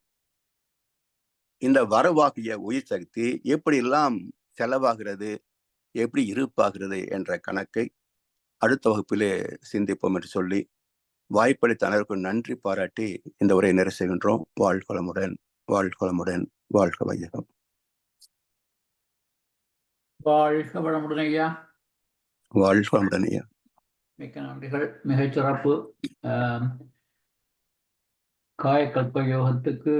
இந்த வரவாகிய உயிர் சக்தி எப்படி எல்லாம் செலவாகிறது, எப்படி இருப்பாகிறது என்ற கணக்கை அடுத்த வகுப்பிலே சிந்திப்போம் என்று சொல்லி வாய்ப்பளித்த அனைவருக்கும் நன்றி பாராட்டி இந்த உரையை நிறைவு செய்கின்றோம். வாழ்க வளமுடன், வாழ்க வளமுடன், வாழ்க வையகம்.
வாழ்க வளமுடன் ஐயா.
வாழ்க வளமுடன் ஐயா.
மிக்க நன்றிகள். மிகச் சிறப்பு. காயக்கல்ப யோகத்துக்கு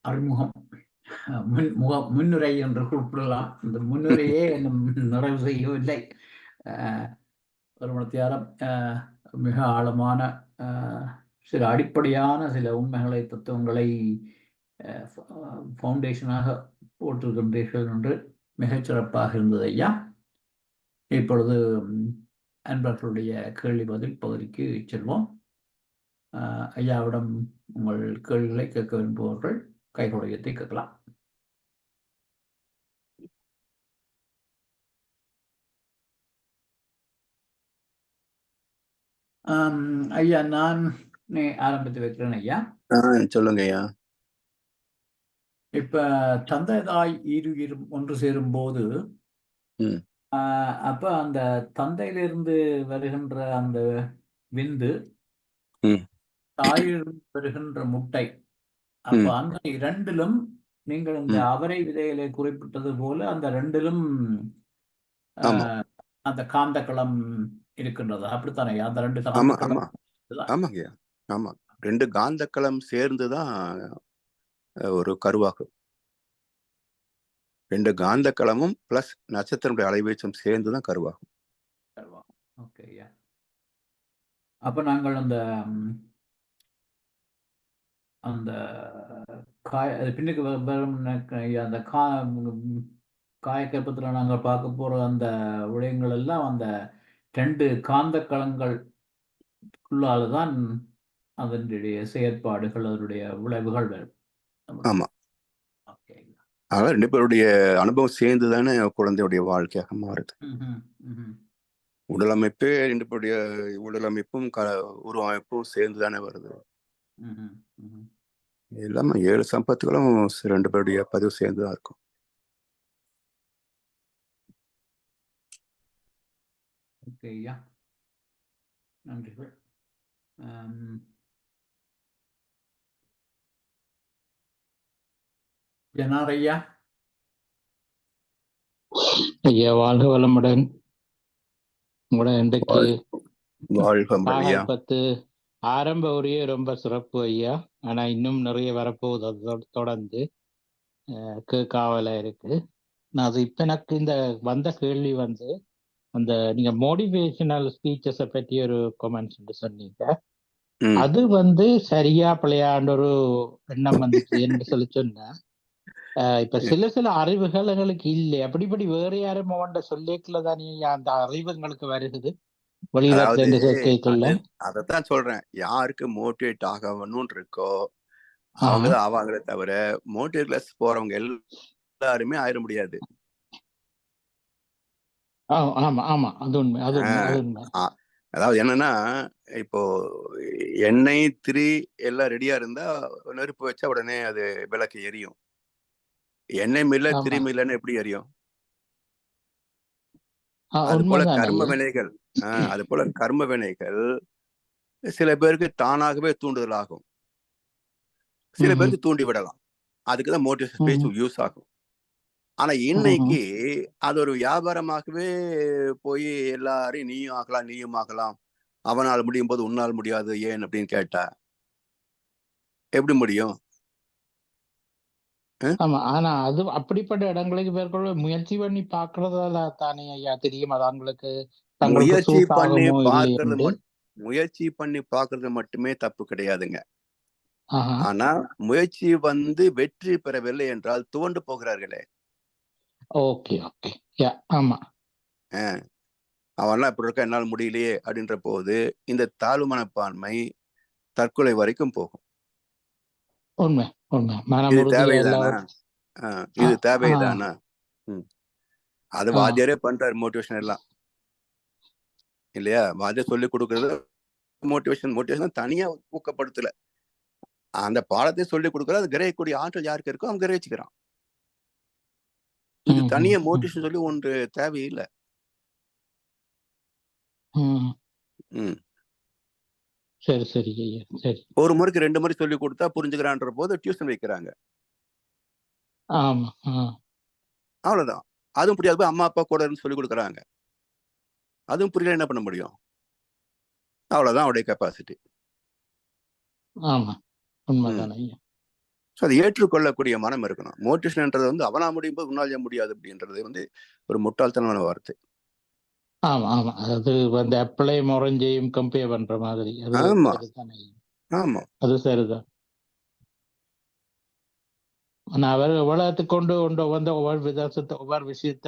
அறிமுகம், முன்னுரை என்று குறிப்பிடலாம். இந்த முன்னுரையே நிறைவு செய்யவில்லை. ஒரு மணித்தியாரம் மிக ஆழமான சில அடிப்படையான சில உண்மைகளை, தத்துவங்களை ஃபவுண்டேஷனாக போட்டிருக்கின்றீர்கள் என்று மிகச் சிறப்பாக இருந்தது ஐயா. இப்பொழுது அன்பர்களுடைய கேள்வி பதில் பகுதிக்கு செல்வோம். ஐயாவிடம் உங்கள் கேள்விகளை கேட்க விரும்புபவர்கள் கைகொடையத்தை கேட்கலாம். ஐயா, நான் ஆரம்பித்து வைக்கிறேன் ஐயா.
சொல்லுங்க ஐயா.
இப்ப தந்தை தாய் ஈருயிரும் ஒன்று சேரும் போது அப்ப அந்த தந்தையிலிருந்து வருகின்ற அந்த விந்து, தாயிலிருந்து வருகின்ற முட்டை, அப்ப அந்த இரண்டிலும் நீங்கள் இந்த அவரை விதையிலே குறிப்பிட்டது போல அந்த ரெண்டிலும் அந்த காந்தக்களம் இருக்கின்றது, அப்படித்தானே? அந்த ரெண்டு
ரெண்டு காந்தக்களம் சேர்ந்துதான் ஒரு கருவாகும். ரெண்டு காந்தக்களமும் பிளஸ் நட்சத்திரனுடைய அலைவீச்சும் சேர்ந்துதான் கருவாகும்.
ஓகே. அப்ப நாங்கள் அந்த அந்த பின்னுக்கு அந்த காயக்கற்பத்தில் நாங்கள் பார்க்க போற அந்த விடயங்கள் எல்லாம் அந்த 2 காந்த களங்களுக்குள்ளால்தான் அதனுடைய செயற்பாடுகள், அதனுடைய விளைவுகள் வரும்.
ஆமா, அதான் 2 பேருடைய அனுபவம் சேர்ந்துதானே குழந்தையுடைய வாழ்க்கையாக மாறுது. உடலமைப்பே 2 பேருடைய உடலமைப்பும் உருவமைப்பும் சேர்ந்துதானே வருது. எல்லாமே 7 சம்பத்துகளும் 2 பேருடைய பதிவு சேர்ந்துதான் இருக்கும்.
ஓகே ஐயா, நன்றிகள். ஜனார் ஐயா.
ஐயா, வாழ்க வளமுடன். உங்களோட இன்றைக்கு ஆரம்ப உரையே ரொம்ப சிறப்பு ஐயா. ஆனா இன்னும் நிறைய வரப்போகுது, தொடர்ந்து கேட்காவல இருக்கு. நான் அது இப்ப எனக்கு இந்த வந்த கேள்வி வந்து அந்த நீங்க மோட்டிவேஷனல் ஸ்பீச்சஸை பற்றி ஒரு கமெண்ட்ஸ் சொன்னீங்க. அது வந்து சரியா பிள்ளையாண்ட ஒரு எண்ணம் வந்துச்சு என்று சொல்லி சொன்ன. இப்ப சில அறிவுகள் எங்களுக்கு இல்லை, அப்படிப்படி வேற யாரும் அவன்கிட்ட சொல்லிக்கலதானே அந்த அறிவு எங்களுக்கு வருகுது.
அதத்தான் சொல்றேன், யாருக்கு மோட்டிவேட் ஆகணும்னு இருக்கோ அவங்கதான் ஆவாங்களே தவிர மோட்டிவேட்லெஸ் போறவங்க எல்லாருமே ஆயிட முடியாது.
ஆமா ஆமா, அது உண்மை, அது உண்மை, அது உண்மை.
அதாவது என்னன்னா, இப்போ எண்ணெய், திரி எல்லாம் ரெடியா இருந்தா நெருப்பு வச்சா உடனே அது விளக்கு எரியும். எண்ணெய் மில்ல, திரி மில்லன்னு எப்படி எரியும்? அது போல கர்ம வினைகள், அது போல கர்ம வினைகள் சில பேருக்கு தானாகவே தூண்டுதலாகும், சில பேருக்கு தூண்டி விடலாம். அதுக்குதான் மோட்டிவேஷன் ஸ்பீச் யூஸ் ஆகும். ஆனா இன்னைக்கு அது ஒரு வியாபாரமாகவே போய் எல்லாரையும் நீயும் ஆகலாம், நீயும் ஆகலாம், அவனால் முடியும் போது உன்னால் முடியாது ஏன் அப்படின்னு கேட்டா எப்படி முடியும்?
ஆமா, ஆனா அது அப்படிப்பட்ட இடங்களுக்கு மேற்கொள்ள முயற்சி பண்ணி பாக்குறதால தானே ஐயா தெரியும் அது அவங்களுக்கு
முயற்சி பண்ணி
ஆகுமோ
பார்க்கறது
இல்லையென்று.
முயற்சி பண்ணி பார்க்கறது மட்டுமே தப்பு கிடையாதுங்க.
ஆஹா.
ஆனா முயற்சி வெற்றி பெறவில்லை என்றால் துவண்டு போகிறார்களே.
ஓகே ஓகே, யா, ஆமா.
அவன்லாம் இப்படி இருக்க என்னால் முடியலையே அப்படின்ற போது இந்த தாழ்வு மனப்பான்மை தற்கொலை வரைக்கும் போகும்.
உண்மை உண்மை.
இது தேவைதானா? இது தேவைதானா? அது வாத்தியாரே பண்றாரு மோட்டிவேஷன் எல்லாம் இல்லையா? வாத்தியார் சொல்லி கொடுக்கறது மோட்டிவேஷன் தனியா ஊக்கப்படுத்தல, அந்த பாடத்தை சொல்லி கொடுக்கறது. அது கிரகிக்கூடிய ஆற்றல் யாருக்கு இருக்கோ அவன் கிரகிச்சுக்கிறான். இது தனியா மோட்டிவேஷன் சொல்லி ஒன்று தேவையில்லை.
சரி சரி ஐயா, சரி.
ஒரு முறைக்கு 2 முறை சொல்லி கொடுத்தா புரிஞ்சுக்கிறான்ற போது டியூஷன் வைக்கிறாங்க.
ஆமா,
அவ்வளவுதான். அதுவும் புரியாது போய் அம்மா அப்பா கூட இருந்து சொல்லி கொடுக்குறாங்க, அதுவும் புரியல, என்ன பண்ண முடியும்? அவ்வளவுதான் அவருடைய கெப்பாசிட்டி.
ஆமா, உண்மைதான் ஐயா.
அதை ஏற்றுக்கொள்ளக்கூடிய மனம் இருக்கணும். மோட்டிவேஷன்ன்றது அவனா முடியும் போது உன்னால முடியாது அப்படின்றது ஒரு முட்டாள்தனமான வார்த்தை.
ஆமா ஆமா, அது அப்ளை முறைஞ்சையும் கம்பேர் பண்ற மாதிரி.
ஆமா
ஆமா, அது சரிதான். அவர் எவ்வளவுக்கு கொண்டு ஒவ்வொரு விஷயத்த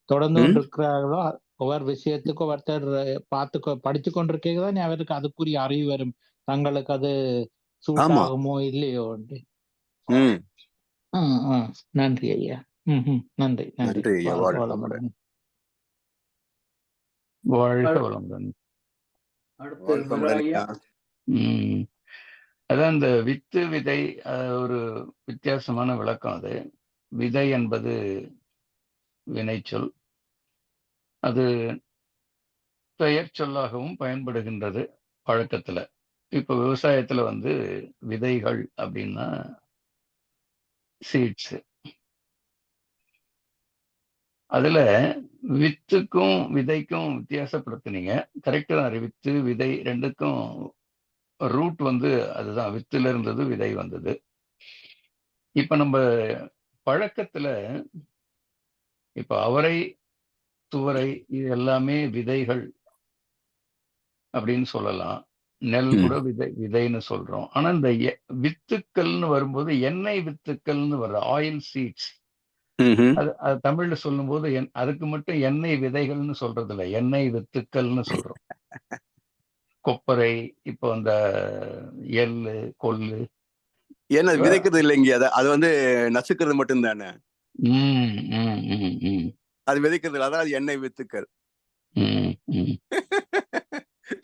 தொடர்ந்து கொண்டிருக்கிறார்களோ ஒவ்வொரு விஷயத்துக்கும் ஒருத்தர் படிச்சு கொண்டிருக்கதான் அவருக்கு அதுக்குரிய அறிவு வரும், தங்களுக்கு அது சூட் ஆகுமோ இல்லையோ. நன்றி ஐயா. நன்றி நன்றி.
வாழ்க வளமுடன். அதான் இந்த வித்து விதை ஒரு வித்தியாசமான விளக்கம். அது விதை என்பது வினைச்சொல், அது பெயர் சொல்லாகவும் பயன்படுகின்றது பழக்கத்துல. இப்ப விவசாயத்துல விதைகள் அப்படின்னா சீட்ஸ். அதுல வித்துக்கும் விதைக்கும் வித்தியாசப்படுத்தினீங்க, கரெக்டா தான். வித்து விதை ரெண்டுக்கும் ரூட் அதுதான், வித்துல இருந்தது விதை வந்தது. இப்ப நம்ம பழக்கத்துல இப்ப அவரை, துவரை இது எல்லாமே விதைகள் அப்படின்னு சொல்லலாம். நெல் கூட விதைன்னு சொல்றோம். ஆனா இந்த வித்துக்கள்னு வரும்போது எண்ணெய் வித்துக்கள்னு வர்ற ஆயில் சீட்ஸ், அது தமிழ்ல சொல்லும் போது அதுக்கு மட்டும் எண்ணெய் விதைகள்னு சொல்றது இல்லை, எண்ணெய் வித்துக்கள்னு சொல்றோம். கொப்பரை, இப்போ அந்த எள்ளு, கொள்ளு,
ஏன்னா விதைக்கிறது இல்லைங்க, அது நசுக்கிறது மட்டும் தானே. அது விதைக்கிறது இல்லை, அதான் எண்ணெய் வித்துக்கள்.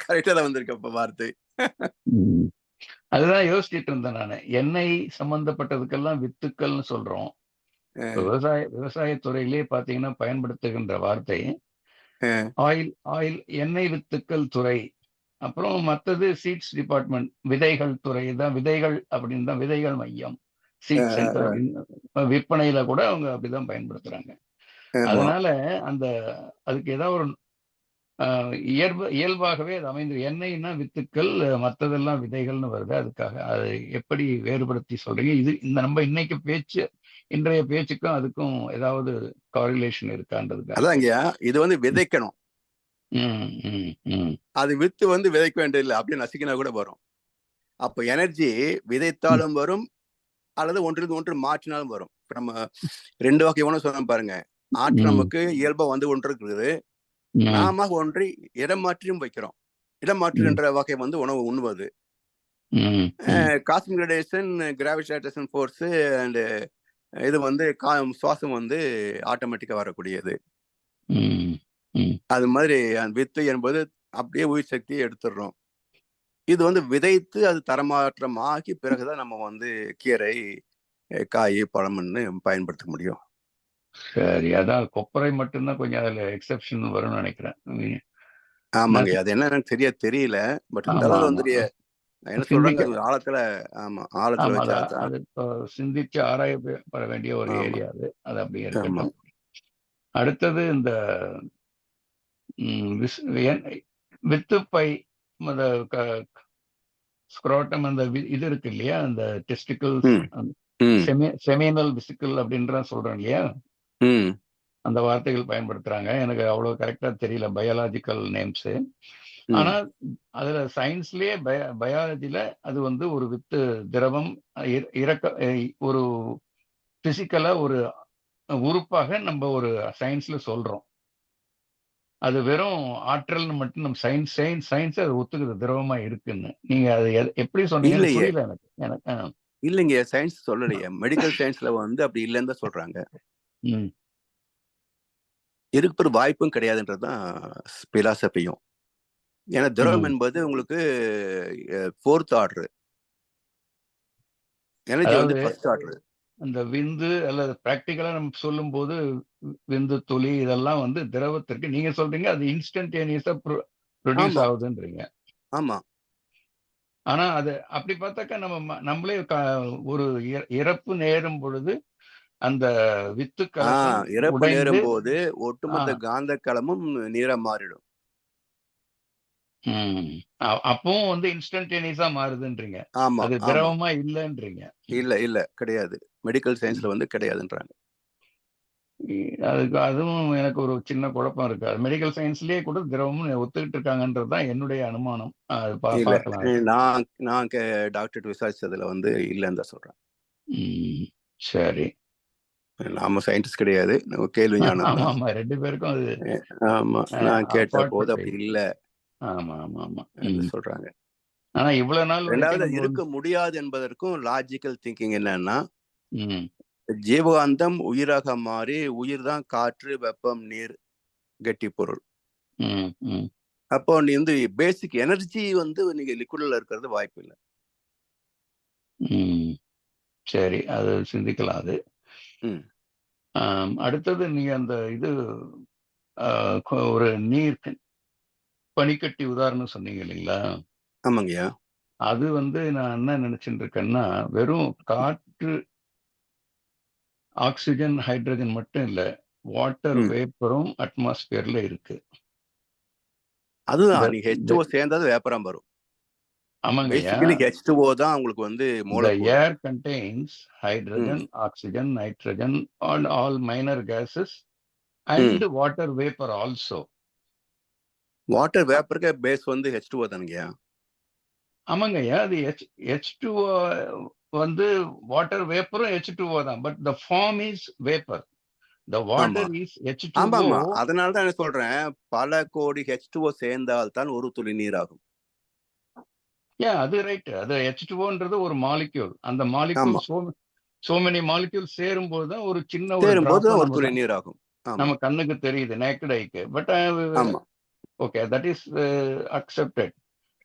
கரெக்டா தான் வந்திருக்க வார்த்தை.
அதுதான் யோசிச்சுட்டு இருந்தேன் நானு. எண்ணெய் சம்பந்தப்பட்டதுக்கெல்லாம் வித்துக்கள்னு சொல்றோம். விவசாயத்துறையிலே பாத்தீங்கன்னா பயன்படுத்துகின்ற வார்த்தை ஆயில், எண்ணெய் வித்துக்கள் துறை. அப்புறம் மற்றது சீட்ஸ் டிபார்ட்மெண்ட், விதைகள் துறை தான், விதைகள் அப்படின்னு தான், விதைகள் மையம், சீட் சென்டர். விற்பனையில கூட அவங்க அப்படிதான் பயன்படுத்துறாங்க. அதனால அதுக்கு ஏதாவது ஒரு இயல்பாகவே அது அமைந்து, எண்ணெய்னா வித்துக்கள், மற்றதெல்லாம் விதைகள்னு வருது. அதுக்காக அதை எப்படி வேறுபடுத்தி சொல்றீங்க? இது நம்ம இன்னைக்கு இன்றைய பேச்சுக்கும் அதுக்கும் ஏதாவது காரிலேஷன் இருக்கான்றது.
அதாங்கய்யா, இது விதைக்கணும், அது வித்து விதைக்க வேண்டியதில்லை, அப்படியே நசுக்கினா கூட வரும். அப்ப எனர்ஜி விதைத்தாலும் வரும், அல்லது ஒன்றிலிருந்து ஒன்று மாற்றினாலும் வரும். நம்ம 2 வகை உணவு சொன்ன பாருங்க. ஆற்று நமக்கு இயல்பா ஒன்று இருக்குது, நாம ஒன்றை இடம் மாற்றியும் வைக்கிறோம். இடம் மாற்று என்ற வகை உணவு உண்ணுவது. Cosmic radiation, gravitation force and இது சுவாசம் ஆட்டோமேட்டிக்கா வரக்கூடியது. அது மாதிரி வித்து என்பது அப்படியே உயிர் சக்தியை எடுத்துடுறோம். இது வந்து விதைத்து அது தரமாற்றம் ஆகி பிறகுதான் நம்ம வந்து கீரை, காய், பழம்னு பயன்படுத்த முடியும்.
சரி, அதான் கொப்பரை மட்டும்தான் கொஞ்சம் அதுல எக்ஸெப்ஷன் வரும்னு நினைக்கிறேன்.
ஆமாங்க, அது என்னன்னு சரியா தெரியல. பட் இருந்தாலும் அது வந்து என்ன சொல்றாங்க, அது ஆழத்துல வச்சா
அது சிந்திச்சு ஆராயப்பட வேண்டிய ஒரு ஏரியா அது அப்படியே இருக்கட்டும். அடுத்தது இந்த வித்துப்பை, ஸ்க்ரோட்டம், அந்த இது இருக்கு இல்லையா, அந்த டெஸ்டிகிள்ஸ், செமினல் விசிக்கிள் அப்படின்ற சொல்றோம் இல்லையா, அந்த வார்த்தைகள் பயன்படுத்துறாங்க. எனக்கு அவ்வளவு கரெக்டா தெரியல பயாலஜிக்கல் நேம்ஸ். ஆனா அதுல சயின்ஸ்லயே பயாலஜில அது வந்து ஒரு வித்து திரவம் ஒரு பிசிக்கலா ஒரு உறுப்பாக நம்ம ஒரு சயின்ஸ்ல சொல்றோம். அது வெறும் ஆற்றல்னு மட்டும் நம்ம சயின்ஸ் அது ஒத்துக்குது திரவமா இருக்குன்னு. நீங்க அது எப்படி சொன்னீங்க புரியல எனக்கு.
இல்லைங்க, சயின்ஸ் சொல்லலையே. மெடிக்கல் சயின்ஸ்ல வந்து அப்படி இல்லைன்னு தான் சொல்றாங்க. இருக்கிற வாய்ப்பும் கிடையாதுன்றதுதான் பிலாசபியும். ஏன்னா திரவம் என்பது உங்களுக்கு 4th ஆர்டர், எனர்ஜி வந்து ஃபர்ஸ்ட் ஆர்டர்.
அந்த விந்து அல்லது பிராக்டிக்கலா நம்ம சொல்லும் போது விந்து துளி இதெல்லாம் வந்து திரவத்திற்கு நீங்க சொல்றீங்க அது இன்ஸ்டன்டேனியஸா ப்ரொடியூஸ் ஆகுதுன்றீங்க.
ஆமா.
ஆனா அது அப்படி பார்த்தாக்கா நம்மளே ஒரு இறப்பு நேரும் பொழுது அந்த வித்து கலசம்
இறப்பு நேரும் போது ஒட்டுமொத்த காந்த களமும் நீரா மாறிடும்.
அப்பவும் வந்து இன்ஸ்டன்டேனியஸா மாறுதுன்றீங்க.
ஆமா,
அது திரவமா இல்லன்றீங்க.
இல்ல கிடையாது. மெடிக்கல் சயின்ஸ்ல வந்து கிடையாதுன்றாங்க.
அதுவும் எனக்கு ஒரு சின்ன குழப்பம் இருக்கு. மெடிக்கல் சயின்ஸ்லயே கூட திரவமும் ஒத்துக்கிட்டு இருக்காங்கன்றதுதான் என்னுடைய அனுமானம்.
நான் டாக்டர் விசாரிச்சதுல வந்து இல்லைன்னு தான் சொல்றேன்.
சரி,
நாம சயின்டிஸ்ட் கிடையாது, கேள்வி ஞானம் தான்.
ஆமா, 2 பேருக்கும் அது.
ஆமா, நான் கேட்ட போது அப்படி இல்ல சொல்றாங்க.
ஆனா இவ்வளவு நாள்
ரெண்டாவது இருக்க முடியாது என்பதற்கும் லாஜிக்கல் திங்கிங் என்னன்னா, ஜீவகாந்தம் உயிராக மாறி, உயிர் தான் காற்று, வெப்பம், நீர், கெட்டி பொருள். அப்போ நீ வந்து பேசிக் எனர்ஜி வந்து நீங்க லிக்விட்ல இருக்கிறது வாய்ப்பு இல்லை.
சரி, அது சிந்திக்கலாம். அது அடுத்தது நீங்க அந்த இது ஒரு நீர் பனிக்கட்டி உதாரணம் சொன்னீங்க இல்லைங்களா?
ஆமாங்கய்யா.
அது வந்து நான் என்ன நினைச்சுட்டு இருக்கேன்னா, வெறும் காற்று, ஆக்சிஜன், ஹைட்ரஜன் மட்டும் இல்ல, வாட்டர் வேப்பரும் அட்மாஸ்பியர்ல இருக்கு.
அதுதான் நீங்க H2O சேர்ந்தது வேப்பரா வரும்.
ஆமாங்க.
H2O தான் உங்களுக்கு வந்து
the air contains hydrogen, oxygen, nitrogen, all minor gases and water vapor also.
Water வேப்பருக்கு பேஸ் வந்து H2O தானங்கய்யா?
ஆமாங்கய்யா, அது H2O வந்து வாட்டர் வேப்பரும் H2O தான். But the form is vapor. The water is H2O.
ஆமா, அதனால தான் நான் சொல்றேன், பல கோடி H2O சேர்ந்தால் தான் ஒரு துளி நீர் ஆகும்.
அது ரைட். அது H2Oன்றது ஒரு மாலிக்யூல். அந்த மாலிக்யூல் so many molecules சேரும் போது தான் ஒரு சின்ன ஒரு
துளி நீர் ஆகும்.
நம்ம கண்ணுக்கு தெரியுது, நேக்கட் ஐக்கு. But okay, that is accepted.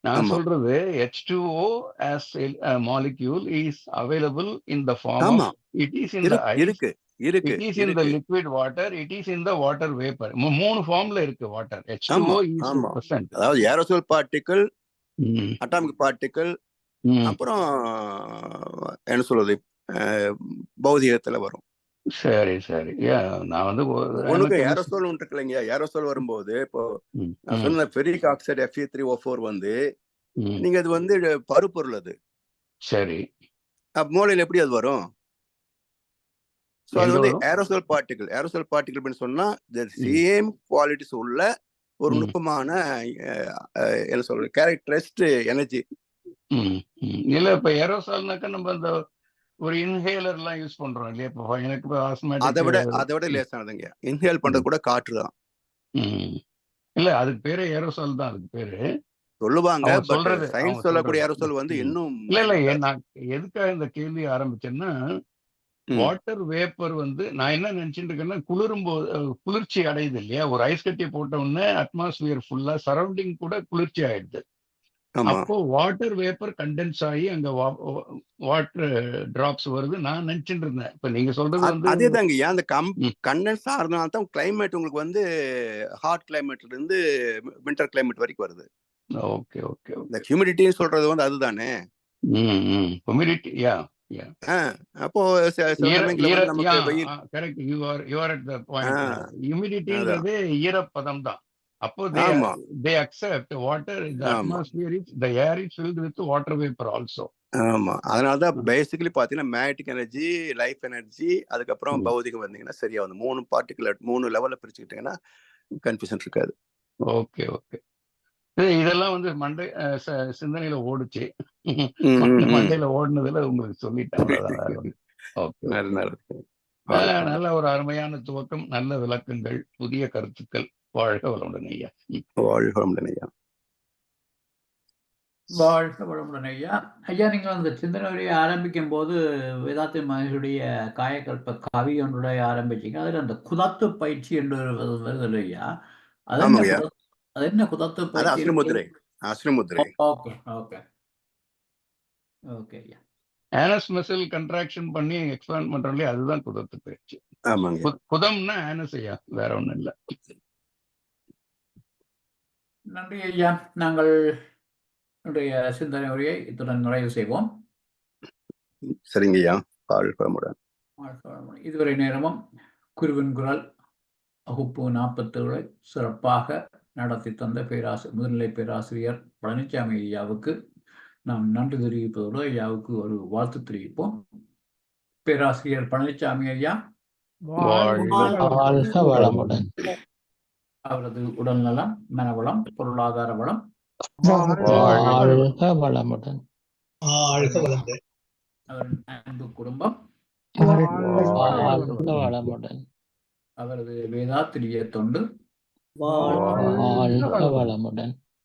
நான் சொல்றது H2O as a molecule is available in the form of, it is in the ice, it is in the liquid water, it is in the water vapor. 3 ஃபார்ம்ல இருக்கு வாட்டர். H2O is present.
அதாவது ஏரோசோல் பார்ட்டிகிள், அட்டாமிக் பார்ட்டிகிள், அப்புறம் என்ன சொல்றது, பௌதிகத்துல வரும்.
சரி, நான் வந்து
உங்களுக்கு ஏரோசோல் இருக்கு இல்லைங்க. ஏரோசோல் வரும்போது இப்போ நான் சொன்ன ஃபெரிக் ஆக்சைடு Fe3O4 வந்து நீங்க அது வந்து பருப்பொருள். அது
சரி,
மூளையில எப்படி அது வரும்? சோ அது வந்து ஏரோசோல் பார்ட்டிகிள் சொன்னா சேம் குவாலிட்டிஸ் உள்ள ஒரு நுட்பமான என்ன சொல்றது கேரக்டரிஸ்ட் எனர்ஜி.
இல்ல இப்ப ஏரோசால்னாக்கா நம்ம அந்த ஒரு இன்ஹேலர் எல்லாம் யூஸ் பண்றோம் இல்லையா? இப்போ எனக்கு ஆஸ்மேட்டிக்
அதை விட லேசானதுங்க. இன்ஹேல் பண்றது கூட காற்று தான்.
இல்ல, அதுக்கு பேரு ஏரோசால் தான். அதுக்கு பேரு
சொல்லுவாங்க. சயின்ஸ் சொல்லக்கூடிய ஏரோசால் வந்து இன்னும்
இல்ல. நான் எதுக்காக இந்த கேள்வி ஆரம்பிச்சேன்னா, வாட்டர் வேப்பர் வந்து நான் என்ன நினைச்சிட்டு இருக்கேன்னா, குளிர்ச்சி அடையுது இல்லையா? ஒரு ஐஸ் கட்டி போட்ட உடனே அட்மாஸ்பியர் ஃபுல்லா சரௌண்டிங் கூட குளிர்ச்சி ஆயிடுது. அப்போ வாட்டர் வேப்பர் கண்டென்ஸ் ஆகி அங்க வாட்டர் டிராப்ஸ் வருது நான் நினைச்சிட்டு இருந்தேன். இப்ப நீங்க சொல்றது வந்து
அதேதாங்க. அந்த கண்டென்ஸ் ஆறதுனால தான் கிளைமேட் உங்களுக்கு வந்து ஹாட் கிளைமேட்ல இருந்து வின்டர் கிளைமேட் வரைக்கும் வருது.
ஓகே ஓகே
இந்த ஹியூமிடிட்டின்னு சொல்றது வந்து அதுதானே.
ஹியூமிடிட்டி
அப்போ
ஹியூமிடிட்டின்றது ஈரப்பதம் தான். அப்போ they accept water, the atmosphere is, the air is filled with water vapor also.
ஆமா, அதனாலதான் பேசிக்கலி பாத்தீங்கன்னா மேக்னெட்டிக் எனர்ஜி, லைஃப் எனர்ஜி, அதுக்கப்புறம் பௌதிகம் வந்தீங்கன்னா சரியா வந்து 3 பார்ட்டிகுலர் 3 லெவல்ல பிரிச்சுக்கிட்டீங்கன்னா கன்ஃபியூஷன் இருக்காது.
Okay okay. இதெல்லாம் வந்து சிந்தனையில ஓடுச்சு. மண்டையில ஓடுனதுல உங்களுக்கு சொல்லிட்டேன். நல்ல ஒரு அருமையான துவக்கம், நல்ல விளக்கங்கள், புதிய கருத்துக்கள். வாழ்க வளமுடன் ஐயா.
வாழ்க வளமுடன் ஐயா.
வாழ்க வளமுடன் ஐயா. ஐயா, நீங்கள் அந்த சிந்தனை உரையை ஆரம்பிக்கும் போது வேதாந்தி மகனுடைய காயகல்ப கவி ஒன்றுடைய ஆரம்பிச்சீங்க. அதுல அந்த குதத்து பயிற்சி என்று வருது ஐயா. அது என்ன குதத்து பயிற்சி?
அஸ்ரமுத்திரை.
ஓகே ஓகே ஓகே ஐயா.
ஆனஸ் மசில் கன்ட்ராக்ஷன் பண்ணி எக்ஸ்பேண்ட் பண்றோம்ல, அதுதான் குதத்து பயிற்சி. குதம்னா ஆனஸ் ஐயா, வேற ஒண்ணும் இல்ல.
நன்றி ஐயா. நாங்கள் சிந்தனை உரையை இத்துடன் நிறைவு செய்வோம்.
சரிங்க ஐயா. வாழ்க வளமுடன்.
இதுவரை நேரமும் குருவின் குரல் வகுப்பு 47 சிறப்பாக நடத்தி தந்த முதுநிலை பேராசிரியர் பழனிசாமி ஐயாவுக்கு நாம் நன்றி தெரிவிப்பதோடு ஐயாவுக்கு ஒரு வாழ்த்து தெரிவிப்போம். பேராசிரியர் பழனிசாமி ஐயா
வாழ்க வளமுடன்.
அவரது உடல்நலம், மனவளம், பொருளாதார வளம்
வாழ்க வளமுடன்.
அவரின் அன்பு குடும்பம்
வாழ்க வளமுடன்.
அவரது வேதாத்திரிய தொண்டு
வாழ்க வளமுடன்.